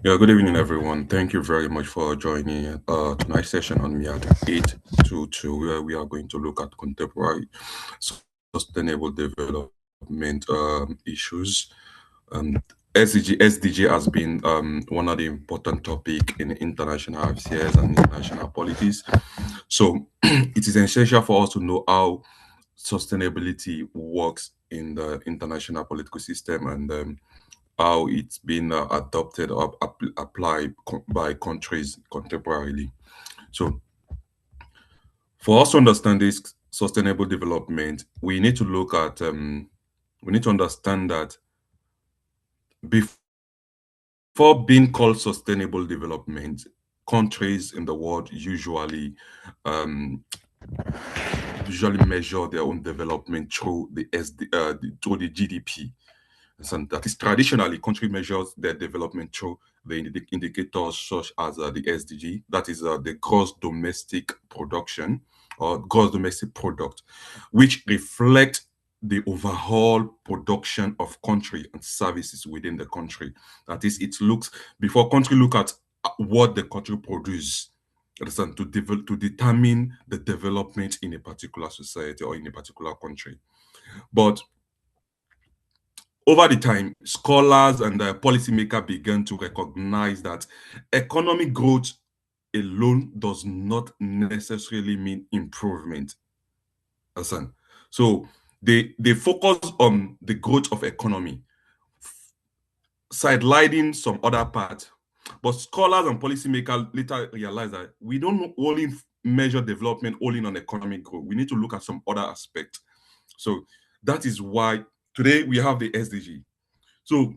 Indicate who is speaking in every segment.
Speaker 1: Yeah, good evening, everyone. Thank you very much for joining tonight's session on MIAD 822, where we are going to look at contemporary sustainable development issues. SDG has been one of the important topic in international affairs and international politics. So it is essential for us to know how sustainability works in the international political system and how it's been adopted or applied by countries contemporarily. So, for us to understand this sustainable development, we need to understand that before being called sustainable development, countries in the world um, usually measure their own development through through the GDP. And that is traditionally country measures their development through the indicators such as the SDG, that is the gross domestic production or gross domestic product, which reflect the overall production of country and services within the country. That is, it looks before country look at what the country produce. Understand, to determine the development in a particular society or in a particular country. But over the time, scholars and policymakers began to recognize that economic growth alone does not necessarily mean improvement. Understand? So they focus on the growth of economy, sidelining some other part. But scholars and policymakers later realized that we don't only measure development only on economic growth. We need to look at some other aspect. So that is why today we have the SDG. So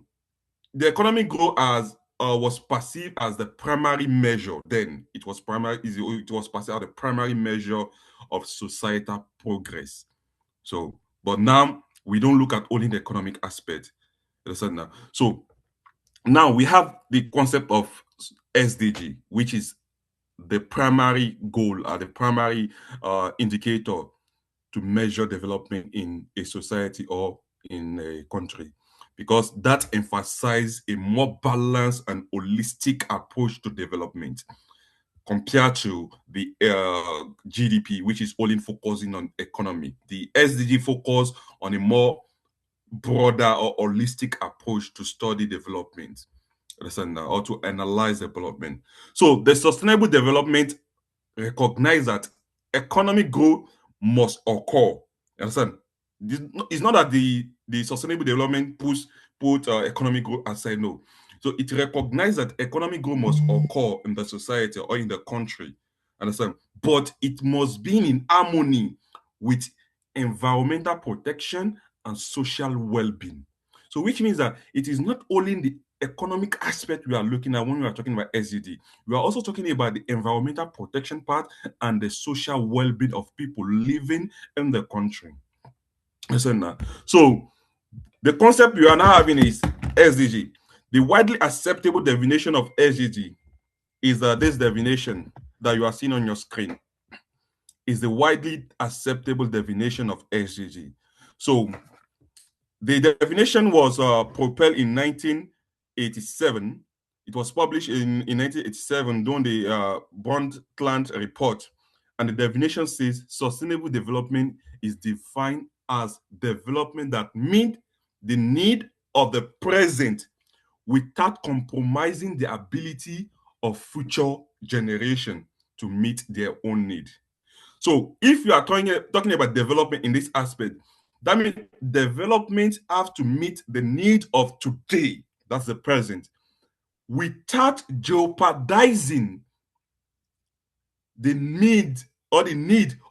Speaker 1: the economic growth as was perceived as the primary measure. Then it was perceived as the primary measure of societal progress. So, but now we don't look at only the economic aspect. You understand now? So now we have the concept of SDG, which is the primary goal or the primary indicator to measure development in a society or in a country, because that emphasizes a more balanced and holistic approach to development compared to the GDP, which is only focusing on economy. The SDG focus on a more broader or holistic approach to study development, understand that, or to analyze development. So the sustainable development recognize that economic growth must occur. You understand? It's not that the sustainable development put economic growth aside. No. So it recognizes that economic growth must occur in the society or in the country. Understand? But it must be in harmony with environmental protection and social well-being. So which means that it is not only in the economic aspect we are looking at when we are talking about SDG. We are also talking about the environmental protection part and the social well-being of people living in the country. Listen now. So the concept we are now having is SDG. The widely acceptable definition of SDG is this definition that you are seeing on your screen. Is the widely acceptable definition of SDG. So the definition was propelled in 1987. It was published in 1987 during the Brundtland report. And the definition says sustainable development is defined as development that meet the need of the present without compromising the ability of future generation to meet their own need. So if you are talking about development in this aspect, that means development have to meet the need of today, that's the present, without jeopardizing the need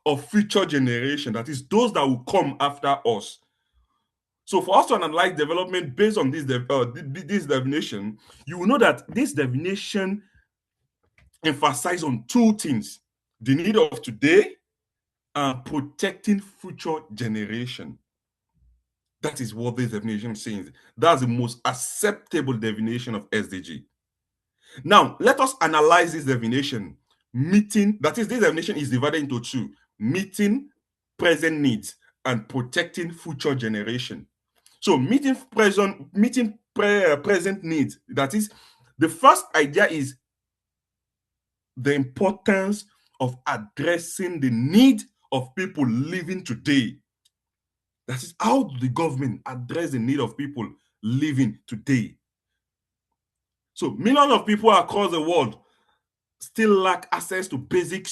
Speaker 1: of future generation, that is those that will come after us. So for us to analyze development based on this definition, you will know that this definition emphasizes on two things: the need of today and protecting future generation. That is what this definition says. That's the most acceptable definition of SDG. Now, let us analyze this definition. That is, this definition is divided into two: meeting present needs and protecting future generation. So, present needs, that is, the first idea is the importance of addressing the need of people living today. That is, how do the government address the need of people living today? So millions of people across the world still lack access to basic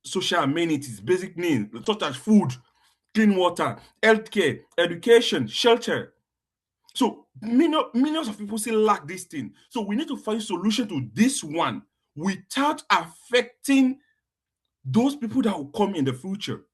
Speaker 1: social amenities, basic needs such as food, clean water, healthcare, education, shelter. So millions of people still lack this thing. So we need to find solution to this one without affecting those people that will come in the future.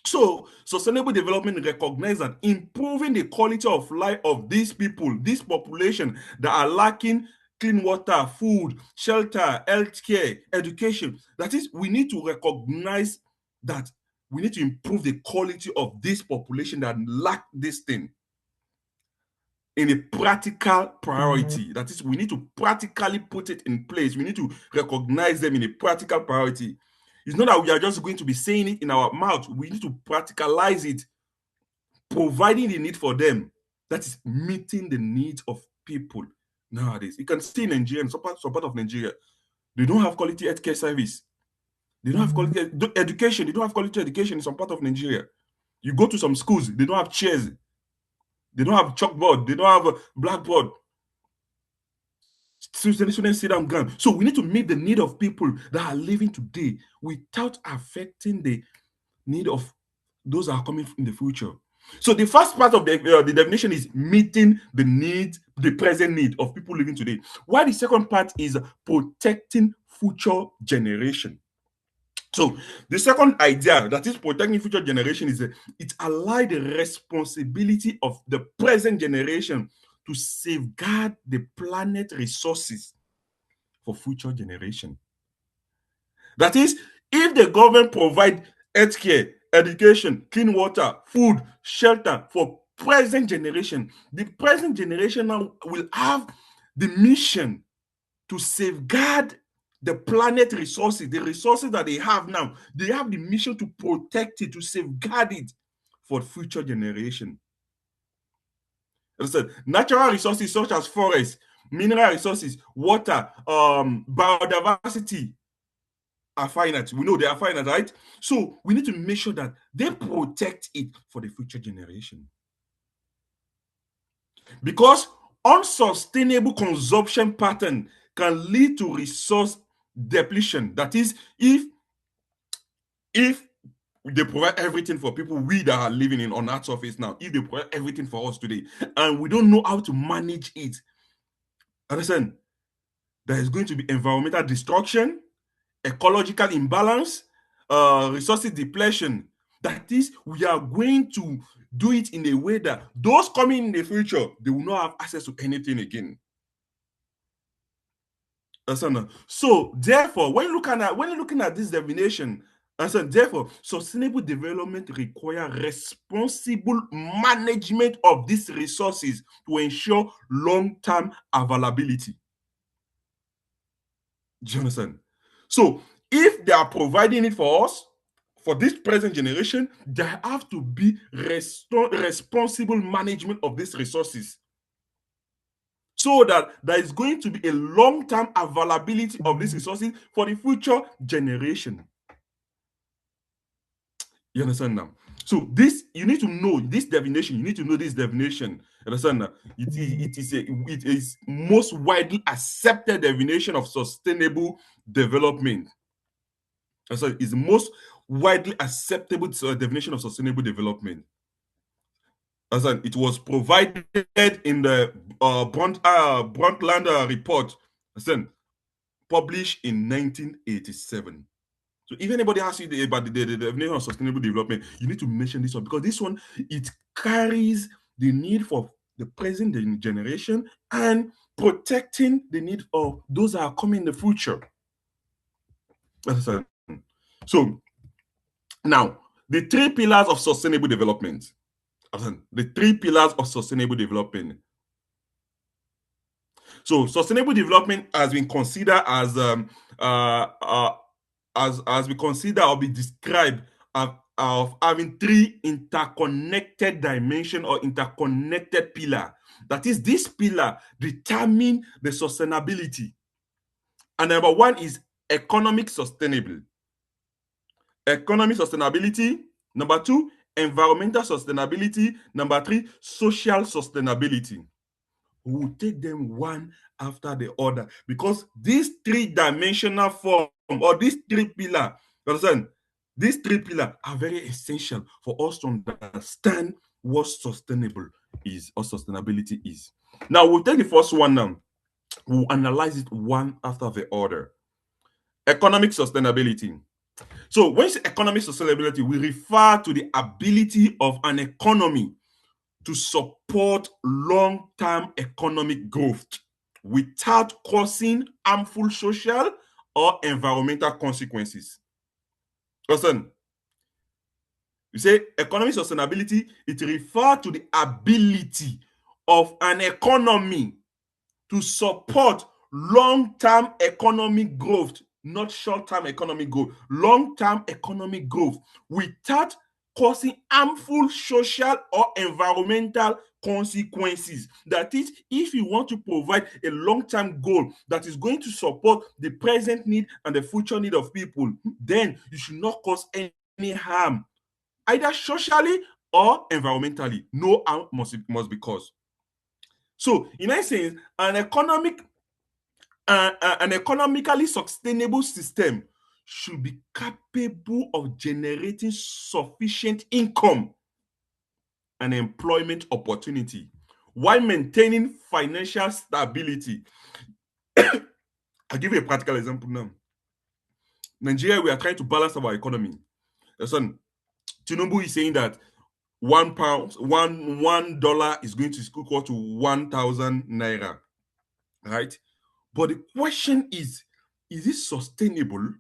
Speaker 1: So sustainable development recognizes that improving the quality of life of these people, this population that are lacking clean water, food, shelter, healthcare, education. That is, we need to recognize that we need to improve the quality of this population that lack this thing in a practical priority. That is, we need to practically put it in place. We need to recognize them in a practical priority. It's not that we are just going to be saying it in our mouth. We need to practicalize it, providing the need for them. That is meeting the needs of people nowadays. You can see in Nigeria, in some part of Nigeria, they don't have quality healthcare service. They don't have quality education. They don't have quality education in some part of Nigeria. You go to some schools, they don't have chairs. They don't have chalkboard. They don't have a blackboard. Students sit down ground. So we need to meet the need of people that are living today without affecting the need of those that are coming in the future. So the first part of the definition is meeting the need, the present need of people living today. While the second part is protecting future generation. So the second idea that is protecting future generation is it allows the responsibility of the present generation to safeguard the planet resources for future generation. That is, if the government provide healthcare, education, clean water, food, shelter for present generation, the present generation now will have the mission to safeguard the planet resources, the resources that they have now. They have the mission to protect it, to safeguard it for future generation. Understand? Natural resources such as forests, mineral resources, water, biodiversity are finite. We know they are finite, right? So we need to make sure that they protect it for the future generation. Because unsustainable consumption pattern can lead to resource depletion. That is, if they provide everything for people we that are living in on Earth's surface now, if they provide everything for us today, and we don't know how to manage it, understand, there is going to be environmental destruction, ecological imbalance, resources depletion. That is, we are going to do it in a way that those coming in the future, they will not have access to anything again. So therefore, when you're looking at this definition, therefore, sustainable development requires responsible management of these resources to ensure long-term availability. Do you understand? So if they are providing it for us, for this present generation, there have to be responsible management of these resources, so that there is going to be a long-term availability of these resources for the future generation. You understand now? So this, you need to know this definition. You need to know this definition. You understand now? It is most widely accepted definition of sustainable development. So it's the most widely acceptable definition of sustainable development. It was provided in the Brundtland report, published in 1987. So if anybody asks you about the definition of sustainable development, you need to mention this one, because this one, it carries the need for the present generation and protecting the need of those that are coming in the future. So now, the three pillars of sustainable development. The three pillars of sustainable development. So sustainable development has been considered as we consider or be described of having three interconnected dimension or interconnected pillar. That is, this pillar determine the sustainability. And number one is economic sustainability. Economic sustainability. Number two, environmental sustainability. Number three, social sustainability. We will take them one after the other because these three-dimensional form or these three pillars, understand? These three pillars are very essential for us to understand what sustainable is or sustainability is. Now we'll take the first one now. We'll analyze it one after the other. Economic sustainability. So when we say economic sustainability, we refer to the ability of an economy to support long-term economic growth without causing harmful social or environmental consequences. Listen, you say economic sustainability, it refers to the ability of an economy to support long-term economic growth, not short-term economic growth, long-term economic growth without causing harmful social or environmental consequences. That is, if you want to provide a long-term goal that is going to support the present need and the future need of people, then you should not cause any harm, either socially or environmentally. No harm must be caused. So, in essence, an economically sustainable system should be capable of generating sufficient income and employment opportunity while maintaining financial stability. I'll give you a practical example now. Nigeria, we are trying to balance our economy. Listen, Tinubu is saying that $1 is going to equal to 1,000 naira, right? But the question is it sustainable?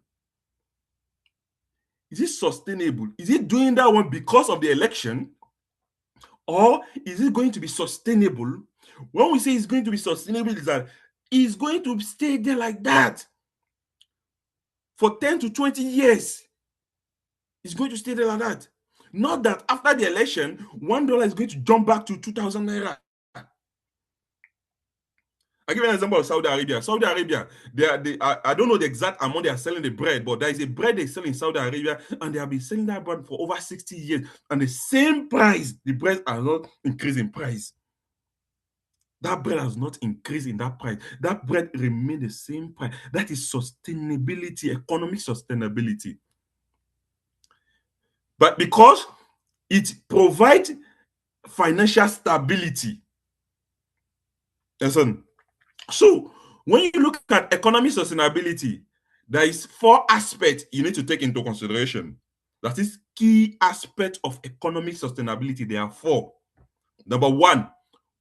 Speaker 1: Is it sustainable? Is it doing that one because of the election? Or is it going to be sustainable? When we say it's going to be sustainable, is that it's going to stay there like that for 10 to 20 years. It's going to stay there like that. Not that after the election, $1 is going to jump back to 2,000 naira. I give you an example of Saudi Arabia. Saudi Arabia, I don't know the exact amount they are selling the bread, but there is a bread they sell in Saudi Arabia, and they have been selling that bread for over 60 years. And the same price, the bread has not increased in price. That bread has not increased in that price. That bread remains the same price. That is sustainability, economic sustainability. But because it provides financial stability. Listen. So when you look at economic sustainability, there is 4 aspects you need to take into consideration. That is key aspect of economic sustainability. There are 4. Number 1,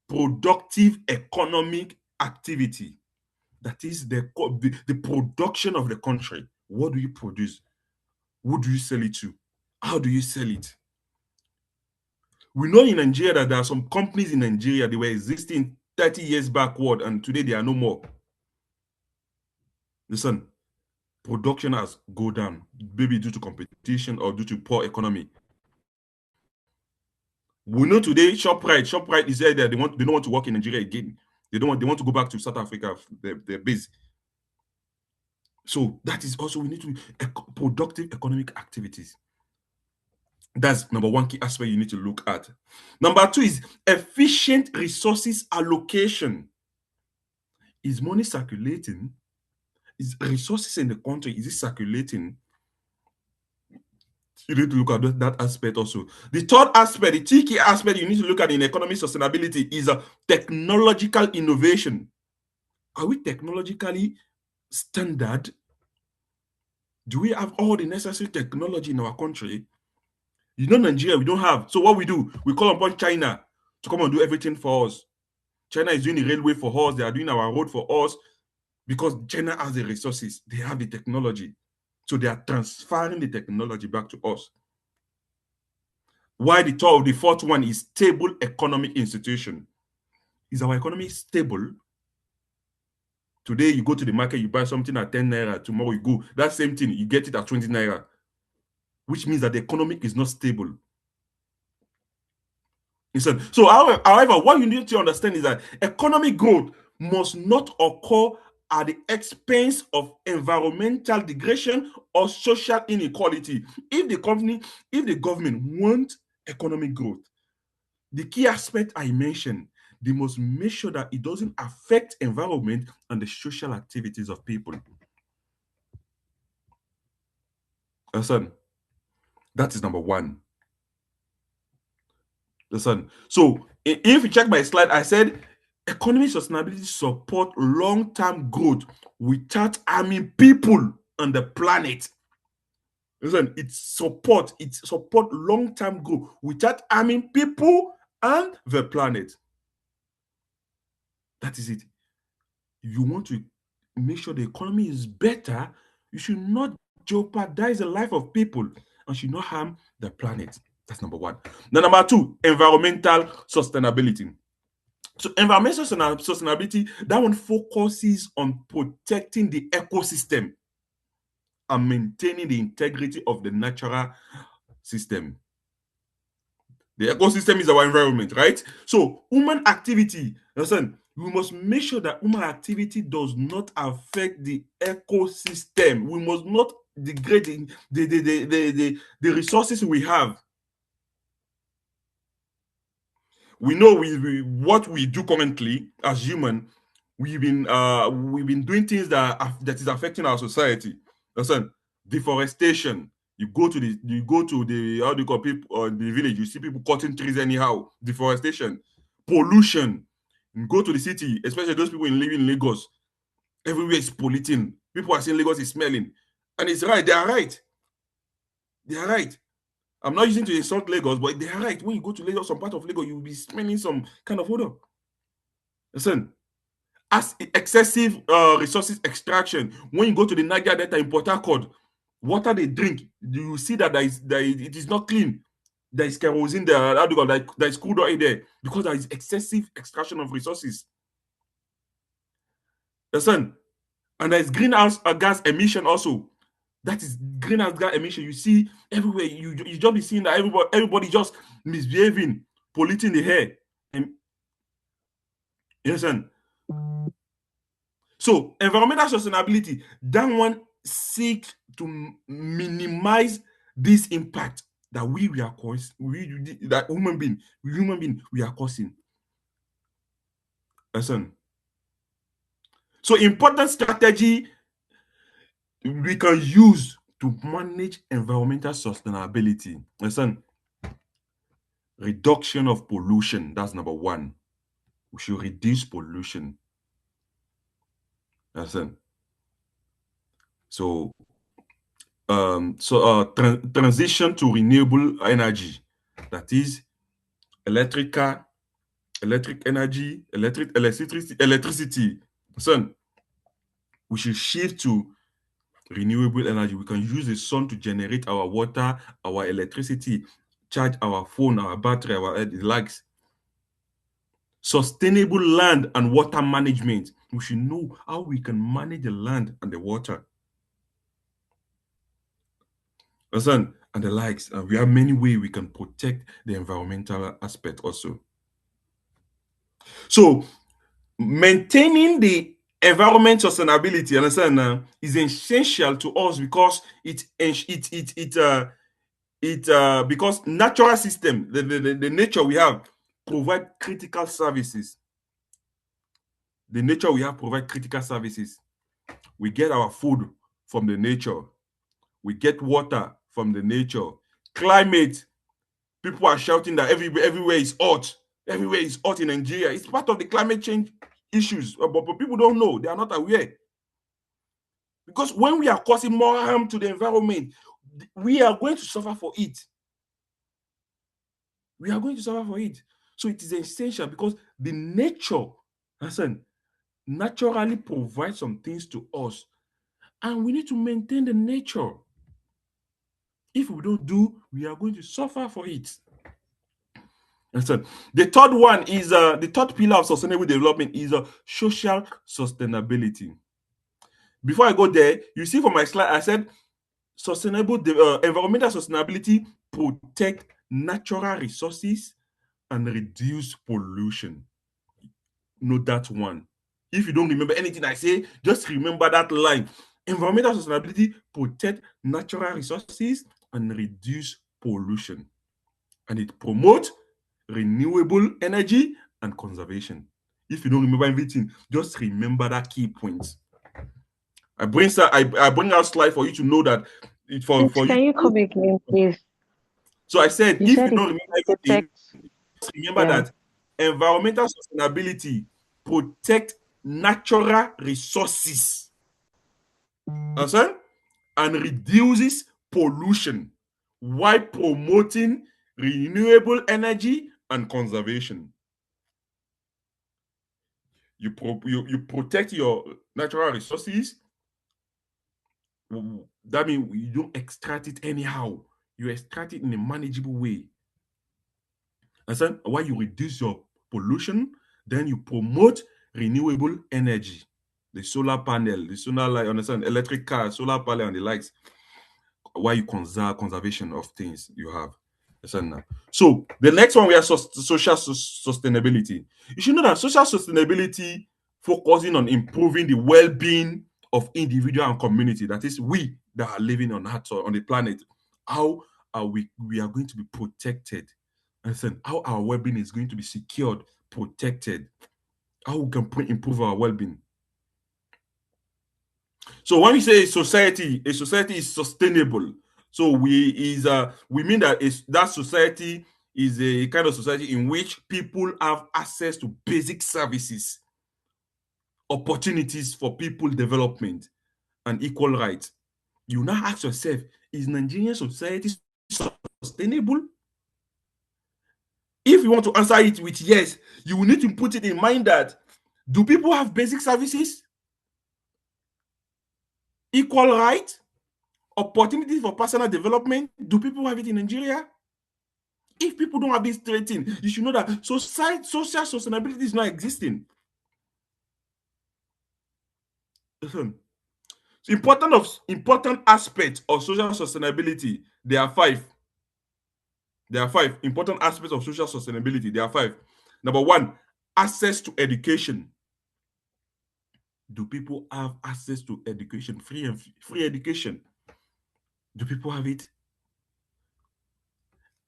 Speaker 1: productive economic activity. That is the production of the country. What do you produce? Who do you sell it to? How do you sell it? We know in Nigeria that there are some companies in Nigeria, they were existing 30 years backward, and today they are no more. Listen, production has gone down, maybe due to competition or due to poor economy. We know today ShopRite is there that they don't want to work in Nigeria again. They want to go back to South Africa, their base. So that is also, we need to productive economic activities. That's number 1 key aspect you need to look at. Number 2 is efficient resources allocation. Is money circulating? Is resources in the country, is it circulating? You need to look at that aspect also. The third aspect, the key aspect you need to look at in economic sustainability is technological innovation. Are we technologically standard? Do we have all the necessary technology in our country? You know, Nigeria, we don't have. So what we do, we call upon China to come and do everything for us. China is doing the railway for us. They are doing our road for us because China has the resources. They have the technology. So they are transferring the technology back to us. Why the fourth one is stable economic institution. Is our economy stable? Today, you go to the market, you buy something at 10 naira. Tomorrow, you go, that same thing, you get it at 20 naira. which means that the economy is not stable. Listen, so however, what you need to understand is that economic growth must not occur at the expense of environmental degradation or social inequality. If the government want economic growth, the key aspect I mentioned, they must make sure that it doesn't affect environment and the social activities of people. Listen, that is number one. Listen, so if you check my slide, I said economic sustainability support long-term growth without harming people on the planet. Listen, it support long-term growth without harming people and the planet. That is it. You want to make sure the economy is better, you should not jeopardize the life of people and should not harm the planet. That's number one. Now, number two, environmental sustainability. So environmental sustainability, that one focuses on protecting the ecosystem and maintaining the integrity of the natural system. The ecosystem is our environment, right? So human activity, listen, we must make sure that human activity does not affect the ecosystem. We must not degrade the resources we have. We know what we do currently as human. We've been doing things that is affecting our society. Listen, deforestation. You go to the how do you call people the village, you see people cutting trees anyhow. Deforestation, pollution. You go to the city, especially those people living in Lagos. Everywhere is polluting. People are saying Lagos is smelling, and it's right. They are right. They are right. I'm not using to insult Lagos, but they are right. When you go to Lagos, some part of Lagos, you'll be smelling some kind of odor. Listen, as excessive resources extraction. When you go to the Niger Delta in Port Harcourt, water they drink, you see that it is not clean. There is kerosene there, how do you call that? There is crude oil there because there is excessive extraction of resources. Listen, and there is greenhouse gas emission also. That is greenhouse gas emission. You see everywhere. You just be seeing that everybody just misbehaving, polluting the air. And listen. So environmental sustainability, that one seek to minimize this impact that we are causing, that human being we are causing. Listen. So important strategy we can use to manage environmental sustainability. Listen, reduction of pollution. That's number one. We should reduce pollution. Listen. So transition to renewable energy, that is electric energy, electricity. Son, we should shift to renewable energy. We can use the sun to generate our water, our electricity, charge our phone, our battery, our lights. Sustainable land and water management. We should know how we can manage the land and the water. Listen, and the likes. We have many ways we can protect the environmental aspect also. So, maintaining the environment sustainability, understand, is essential to us because because natural system, the nature we have, provide critical services. The nature we have provide critical services. We get our food from the nature. We get water from the nature. Climate, people are shouting that everywhere is hot. Everywhere is hot in Nigeria. It's part of the climate change issues, but people don't know. They are not aware. Because when we are causing more harm to the environment, we are going to suffer for it. We are going to suffer for it. So it is essential because the nature, listen, naturally provides some things to us. And we need to maintain the nature. If we don't do, we are going to suffer for it. Listen, the third one is the third pillar of sustainable development is social sustainability. Before I go there, you see from my slide, I said environmental sustainability protect natural resources and reduce pollution. Note that one. If you don't remember anything I say, just remember that line. Environmental sustainability protect natural resources and reduce pollution. And it promotes renewable energy and conservation. If you don't remember everything, just remember that key point. I bring out slide for you to know that for you.
Speaker 2: Can you come again, please?
Speaker 1: So I said,
Speaker 2: You
Speaker 1: if
Speaker 2: said
Speaker 1: you
Speaker 2: it
Speaker 1: don't remember everything,
Speaker 2: protects.
Speaker 1: just remember that environmental sustainability protect natural resources, understand, and reduces pollution while promoting renewable energy and conservation. You protect your natural resources. That means you don't extract it anyhow. You extract it in a manageable way. And then while you reduce your pollution, then you promote renewable energy. The solar panel, the solar light, understand, electric car, solar panel, and the likes. While you conservation of things you have. Now. So the next one we have social sustainability. You should know that social sustainability focusing on improving the well-being of individual and community. That is, we that are living on Earth or on the planet. How are we are going to be protected? Understand how our well-being is going to be secured, protected. How we can improve our well-being. So when we say a society is sustainable. So we mean that that society is a kind of society in which people have access to basic services, opportunities for people development, and equal rights. You now ask yourself, is Nigerian society sustainable? If you want to answer it with yes, you will need to put it in mind that do people have basic services, equal rights, opportunities for personal development? Do people have it in Nigeria? If people don't have this thing, you should know that social sustainability is not existing. So important aspects of social sustainability. There are five. There are five important aspects of social sustainability. There are five. Number one, access to education. Do people have access to education? Free education. Do people have it?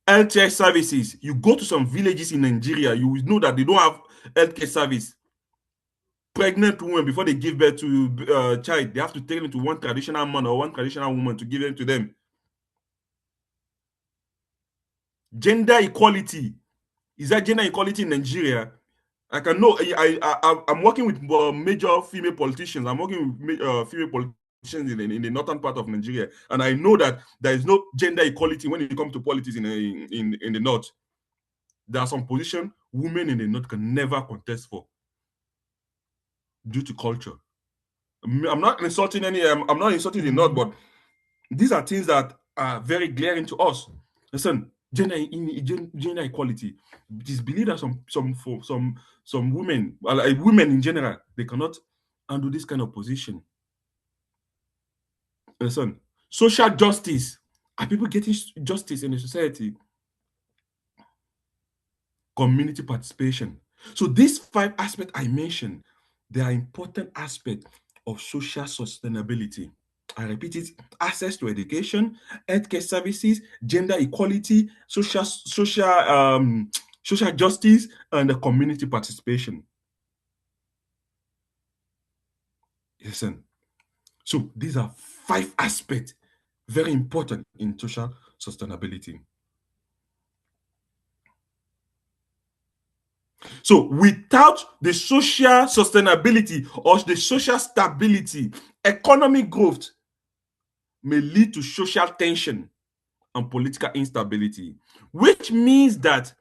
Speaker 1: Healthcare services. You go to some villages in Nigeria, you will know that they don't have healthcare service. Pregnant women, before they give birth to a child, they have to take them to one traditional man or one traditional woman to give them to them. Gender equality. Is that gender equality in Nigeria? I can know. I'm working with major female politicians. I'm working with female politicians in the northern part of Nigeria, and I know that there is no gender equality when it comes to politics in the north. There are some positions women in the north can never contest for due to culture. I'm not insulting I'm not insulting the north, but these are things that are very glaring to us. Listen, gender equality. It is believed that some women, like women in general, they cannot handle this kind of position. Listen, social justice. Are people getting justice in the society? Community participation. So these five aspects I mentioned, they are important aspects of social sustainability. I repeat it: access to education, healthcare services, gender equality, social justice, and the community participation. Listen, so these are five aspects very important in social sustainability. So without the social sustainability or the social stability, economic growth may lead to social tension and political instability, which means that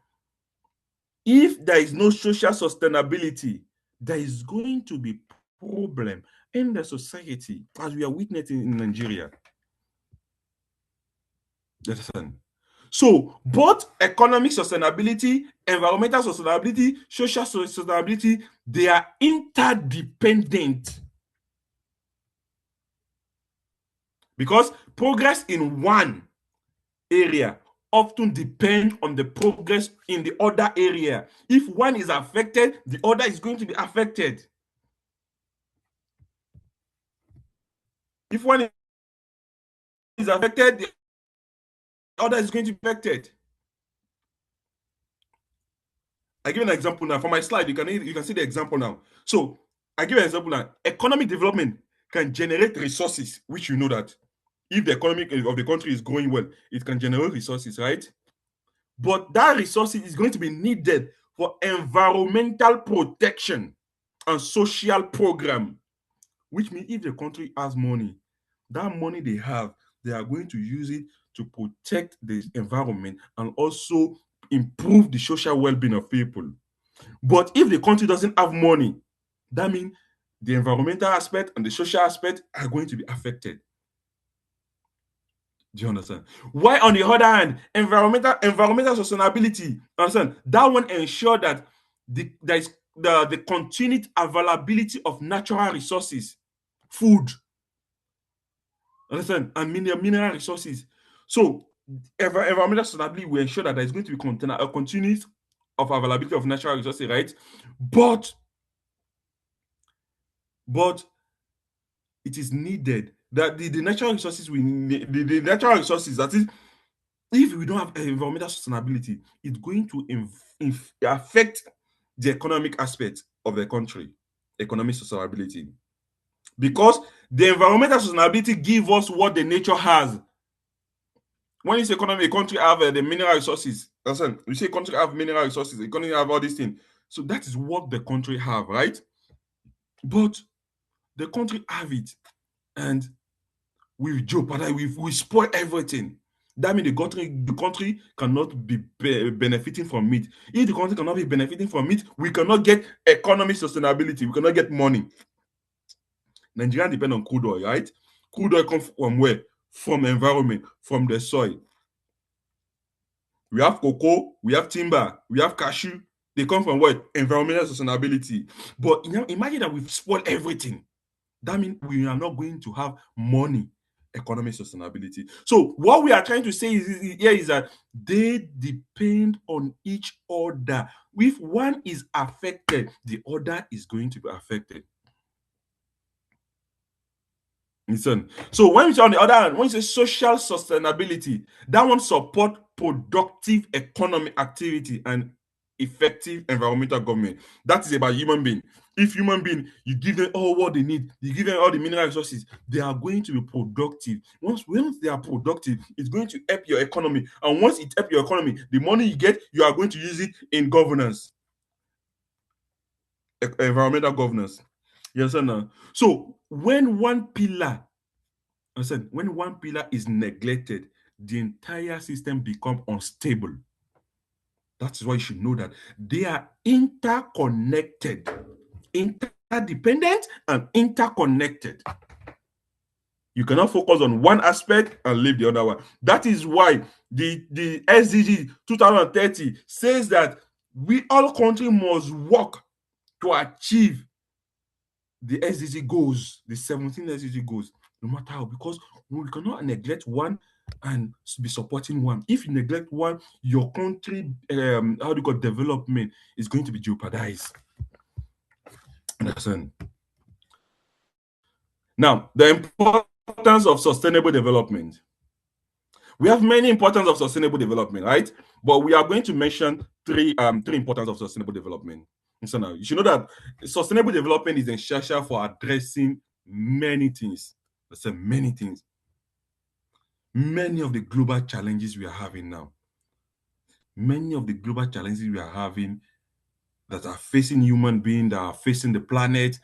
Speaker 1: if there is no social sustainability, there is going to be problem in the society, as we are witnessing in Nigeria. Understand? So both economic sustainability, environmental sustainability, social sustainability, they are interdependent. Because progress in one area often depend on the progress in the other area. If one is affected, the other is going to be affected. If one is affected, the other is going to be affected. I give an example now. For my slide, you can see the example now. So I give an example now. Economic development can generate resources, which you know that if the economy of the country is going well, it can generate resources, right? But that resources is going to be needed for environmental protection and social program, which means if the country has money, that money they have, they are going to use it to protect the environment and also improve the social well-being of people. But if the country doesn't have money, that means the environmental aspect and the social aspect are going to be affected. Do you understand? Why, on the other hand, environmental sustainability, understand, that one ensure that there is the continued availability of natural resources, food, understand, and mineral resources. So environmental sustainability will ensure that there is going to be a continuity of availability of natural resources, right? But it is needed that the natural resources the natural resources, that is, if we don't have environmental sustainability, it's going to affect the economic aspect of the country, economic sustainability, because the environmental sustainability give us what the nature has. When you say economy, a country have the mineral resources. Listen, you say country have mineral resources, the economy have all these things. So that is what the country have, right? But the country have it, and we jeopardize, we spoil everything. That means the country cannot be benefiting from it. If the country cannot be benefiting from it, we cannot get economic sustainability. We cannot get money. Nigeria depend on crude oil, right? Crude oil comes from where? From environment, from the soil. We have cocoa, we have timber, we have cashew. They come from what? Environmental sustainability. But imagine that we've spoiled everything. That means we are not going to have money, economic sustainability. So what we are trying to say here is that they depend on each other. If one is affected, the other is going to be affected. Listen. So when you say, on the other hand, when you say social sustainability, that one support productive economic activity and effective environmental government. That is about human being. If human being, you give them all what they need, you give them all the mineral resources, they are going to be productive. Once they are productive, it's going to help your economy. And once it helps your economy, the money you get, you are going to use it in governance, environmental governance. You understand now? So when one pillar is neglected, the entire system becomes unstable. That is why you should know that they are interconnected, interdependent, and interconnected. You cannot focus on one aspect and leave the other one. That is why the SDG 2030 says that we all countries must work to achieve the SDG goals, the 17 SDG goals, no matter how, because we cannot neglect one and be supporting one. If you neglect one, your country, development is going to be jeopardized. Understand? Now, the importance of sustainable development. We have many importance of sustainable development, right? But we are going to mention three importance of sustainable development. So now you should know that sustainable development is essential for addressing many things. Let's say many things. Many of the global challenges we are having now. Many of the global challenges we are having that are facing human beings, that are facing the planet,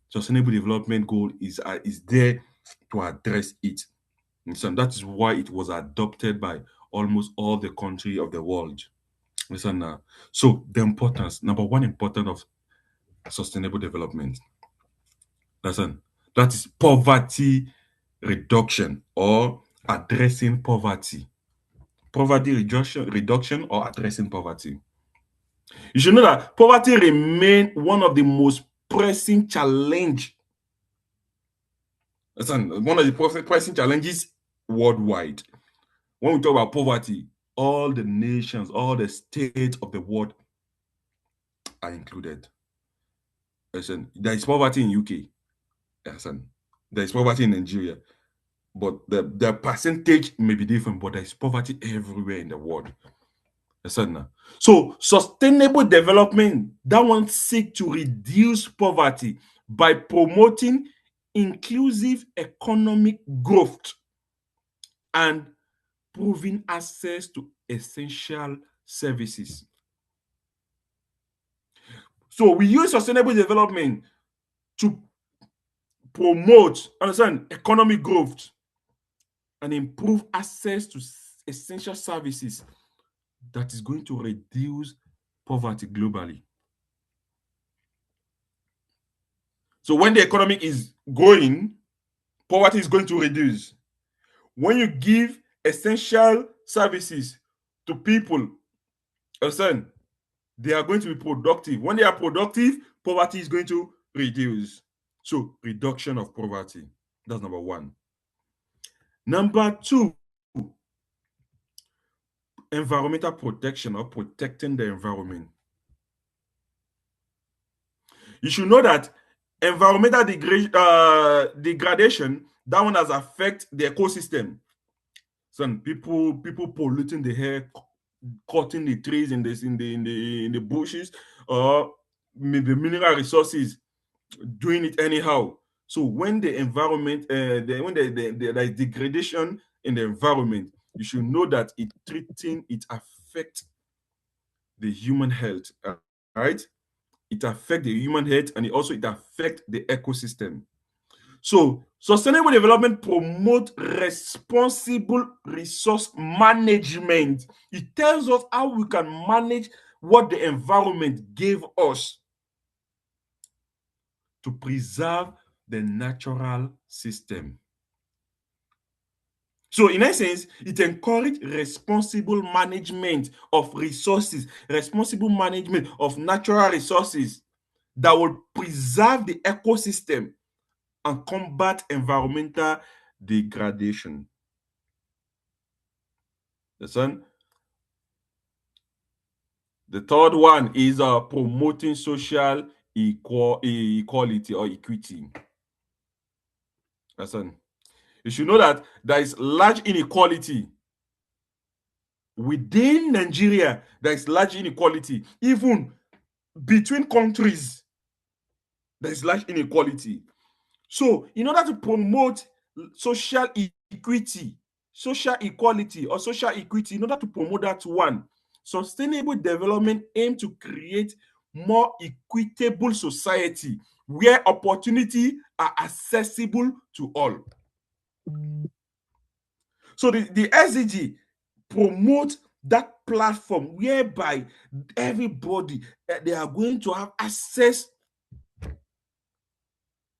Speaker 1: sustainable development goal is there to address it. So that is why it was adopted by almost all the countries of the world. Listen now. So the importance, number one importance of sustainable development. Listen, that is poverty reduction or addressing poverty. Poverty reduction or addressing poverty. You should know that poverty remains one of the most pressing challenge. Listen, one of the pressing challenges worldwide. When we talk about poverty, all the nations, all the states of the world are included. Listen, there is poverty in UK. Listen, there is poverty in Nigeria. But the percentage may be different, but there is poverty everywhere in the world. Listen, so sustainable development, that one seek to reduce poverty by promoting inclusive economic growth and proving access to essential services. So we use sustainable development to promote, understand, economic growth and improve access to essential services that is going to reduce poverty globally. So when the economy is growing, poverty is going to reduce. When you give essential services to people, understand, they are going to be productive. When they are productive, poverty is going to reduce. So reduction of poverty. That's number one. Number two, environmental protection or protecting the environment. You should know that environmental degradation, that one has affected the ecosystem. Some people polluting the air, cutting the trees in the bushes, or the mineral resources, doing it anyhow. So when the environment, when there is degradation in the environment, you should know that it affects the human health, right? It affects the human health, and it affects the ecosystem. So sustainable development promotes responsible resource management. It tells us how we can manage what the environment gave us to preserve the natural system. So in essence, it encourages responsible management of resources, responsible management of natural resources that will preserve the ecosystem and combat environmental degradation. Listen. The third one is promoting social equality or equity. Listen. You should know that there is large inequality within Nigeria. There is large inequality. Even between countries, there is large inequality. So, in order to promote social equity, social equality, or social equity, in order to promote that one, sustainable development aims to create more equitable society where opportunity are accessible to all. So the SDG promote that platform whereby everybody they are going to have access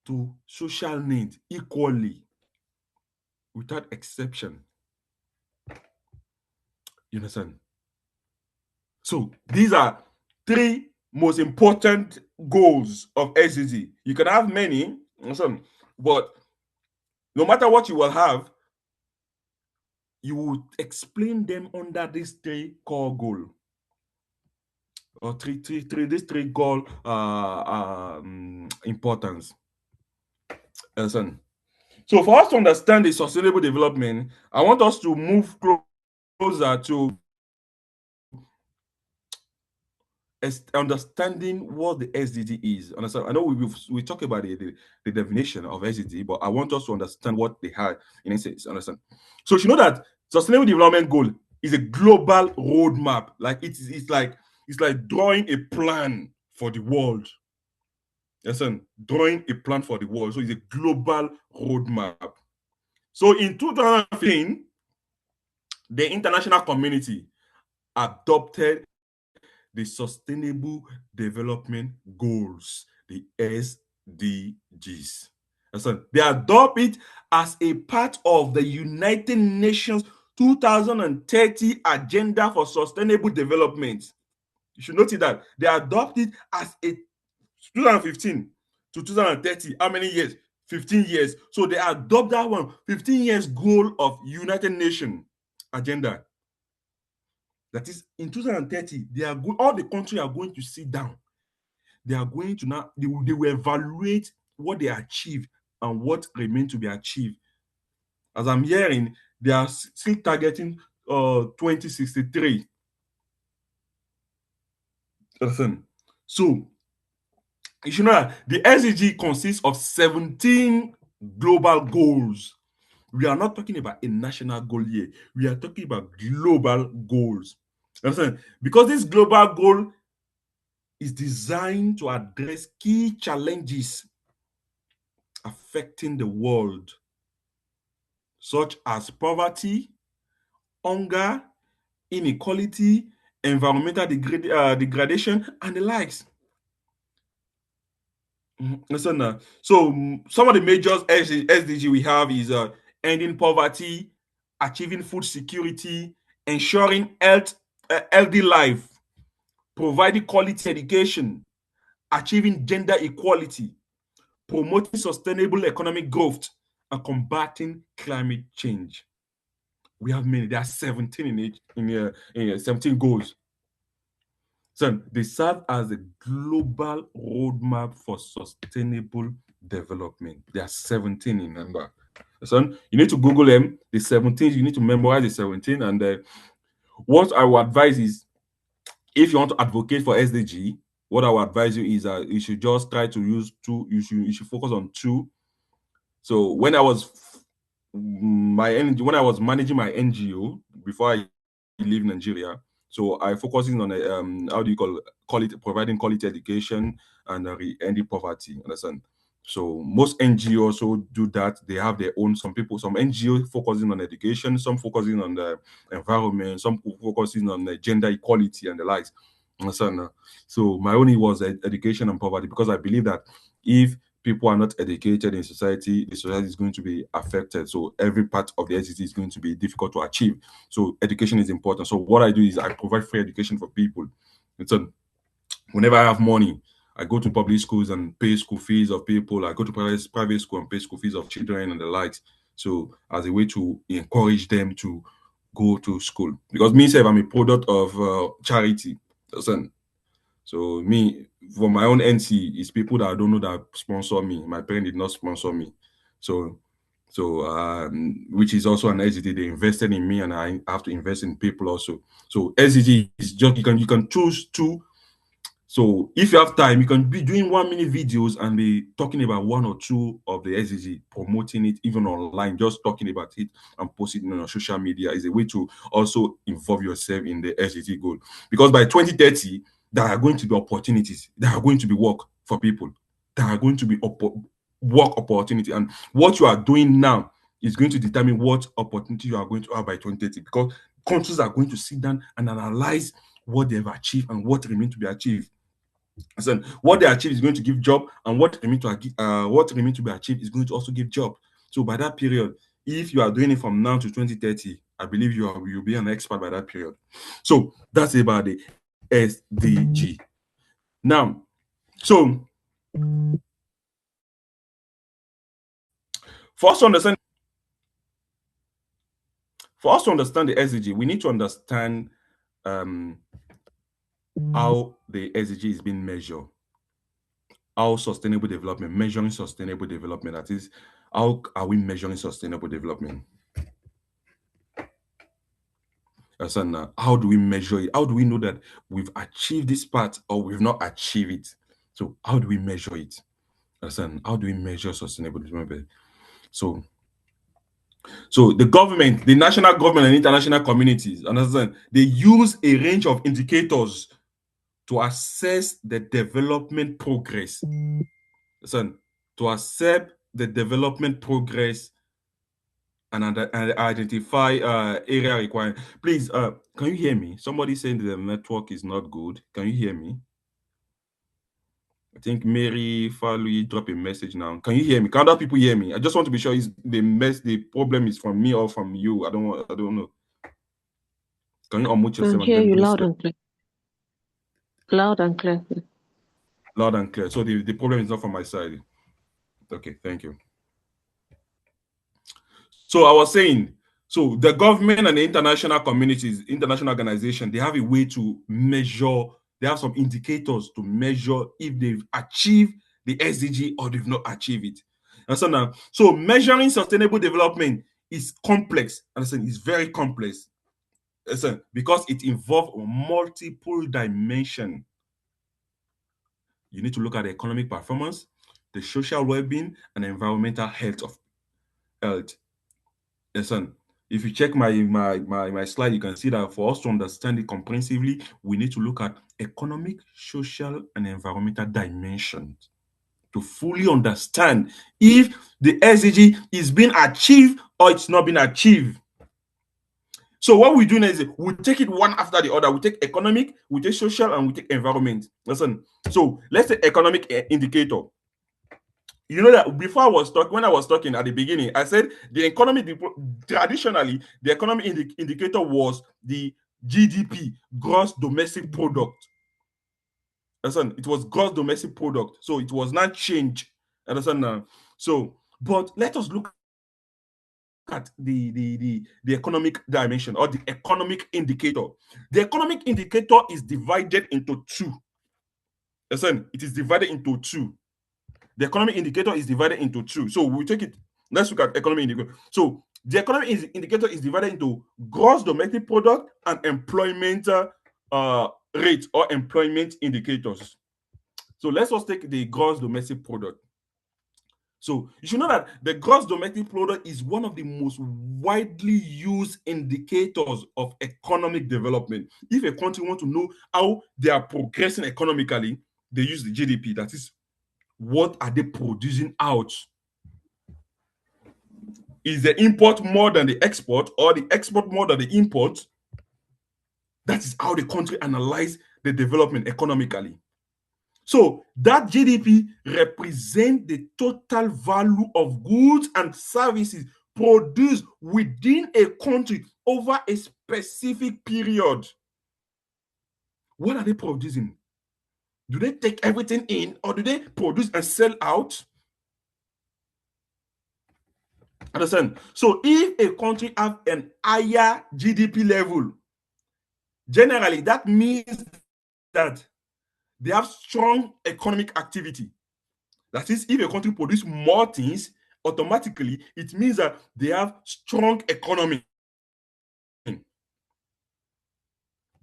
Speaker 1: to social needs equally without exception. You understand? So these are three most important goals of SDG. You can have many, but no matter what you will have, you will explain them under this three core goal or these three goal importance. Listen. So for us to understand the sustainable development, I want us to move closer to understanding what the SDG is. Understand? I know we talk about the definition of SDG, but I want us to understand what they have in essence. Understand? So you know that sustainable development goal is a global roadmap. Like it's like drawing a plan for the world. Listen, drawing a plan for the world. So it's a global roadmap. So in 2015, the international community adopted the Sustainable Development Goals, the SDGs. So they adopt it as a part of the United Nations 2030 Agenda for Sustainable Development. You should notice that they adopt it as a 2015 to 2030. How many years? 15 years. So they adopt that one, 15 years goal of United Nations agenda. That is in 2030, all the countries are going to sit down. They are going to now, they will evaluate what they achieved and what remains to be achieved. As I'm hearing, they are still targeting 2063. Listen, so you should know that the SDG consists of 17 global goals. We are not talking about a national goal here. We are talking about global goals. Understand? Because this global goal is designed to address key challenges affecting the world, such as poverty, hunger, inequality, environmental degradation, and the likes. Listen, so some of the major SDG we have is ending poverty, achieving food security, ensuring healthy life, providing quality education, achieving gender equality, promoting sustainable economic growth, and combating climate change. We have many. There are 17 in 17 goals. So they serve as a global roadmap for sustainable development. There are 17 in number. So you need to Google them. The 17, you need to memorize the 17. And what I would advise is, if you want to advocate for SDG, what I would advise you is that you should just try to use two. You should focus on two. So when I was when I was managing my NGO before I leave Nigeria, so I focusing on how do you call it providing quality education and ending poverty. Understand? So most NGO also do that. They have their own. Some NGO focusing on education, some focusing on the environment, some focusing on gender equality and the likes. Understand? So my only was education and poverty, because I believe that if people are not educated in society, the society is going to be affected. So every part of the SDG is going to be difficult to achieve. So education is important. So what I do is I provide free education for people. And so whenever I have money, I go to public schools and pay school fees of people. I go to private school and pay school fees of children and the likes. So as a way to encourage them to go to school. Because myself, I'm a product of charity. Listen, so me, for my own NC, it's people that I don't know that sponsor me. My parent did not sponsor me. So which is also an SDG. They invested in me, and I have to invest in people also. So SDG is just you can choose two. So if you have time, you can be doing 1 minute videos and be talking about one or two of the SDG, promoting it even online, just talking about it and posting it on social media is a way to also involve yourself in the SDG goal. Because by 2030, there are going to be opportunities, there are going to be work for people, there are going to be work opportunity, and what you are doing now is going to determine what opportunity you are going to have by 2030, because countries are going to sit down and analyze what they have achieved and what remains to be achieved. So what they achieve is going to give job, and what remains to be achieved is going to also give job. So by that period, if you are doing it from now to 2030, I believe you'll be an expert by that period. So that's about the SDG. Now, so for us to understand the SDG, we need to understand how the SDG is being measured. How sustainable development, measuring sustainable development, that is, how are we measuring sustainable development? So how do we measure it? How do we know that we've achieved this part or we've not achieved it? So how do we measure it? How do we measure sustainable development? So the government, the national government and international communities, understand, they use a range of indicators to assess the development progress. To assess the development progress and identify area requirement. Please, can you hear me? Somebody saying the network is not good. Can you hear me? I think Mary Falui drop a message now. Can you hear me? Can other people hear me? I just want to be sure the problem is from me or from you. I don't know. Can you unmute yourself?
Speaker 2: I can hear you loud and clear. Loud and clear.
Speaker 1: Loud and clear. So the problem is not from my side. Okay, thank you. So I was saying, so the government and the international communities, international organizations, they have a way to measure, they have some indicators to measure if they've achieved the SDG or they've not achieved it. And so now, so measuring sustainable development is complex. Understand? It's very complex. Listen, because it involves multiple dimensions. You need to look at the economic performance, the social well-being, and the environmental health of health. Listen, if you check my slide, you can see that for us to understand it comprehensively, we need to look at economic, social, and environmental dimensions to fully understand if the SDG is being achieved or it's not being achieved. So what we do now is we take it one after the other. We take economic, we take social, and we take environment. Listen, so let's say economic indicator. You know that before I was talking, when I was talking at the beginning, I said the economy, traditionally, the economic indicator was the GDP, gross domestic product. Listen, it was gross domestic product. So it was not changed. Understand now? So, but let us look at the economic dimension or the economic indicator. The economic indicator is divided into two. Listen, it is divided into two. The economic indicator is divided into two. So we take it. Let's look at economic indicator. So the economic indicator is divided into gross domestic product and employment rate or employment indicators. So let's just take the gross domestic product. So you should know that the gross domestic product is one of the most widely used indicators of economic development. If a country wants to know how they are progressing economically, they use the GDP. That is, what are they producing out? Is the import more than the export or the export more than the import? That is how the country analyze the development economically. So that GDP represents the total value of goods and services produced within a country over a specific period. What are they producing? Do they take everything in or do they produce and sell out? Understand? So if a country have an higher GDP level, generally that means that they have strong economic activity. That is, if a country produces more things, automatically it means that they have strong economy.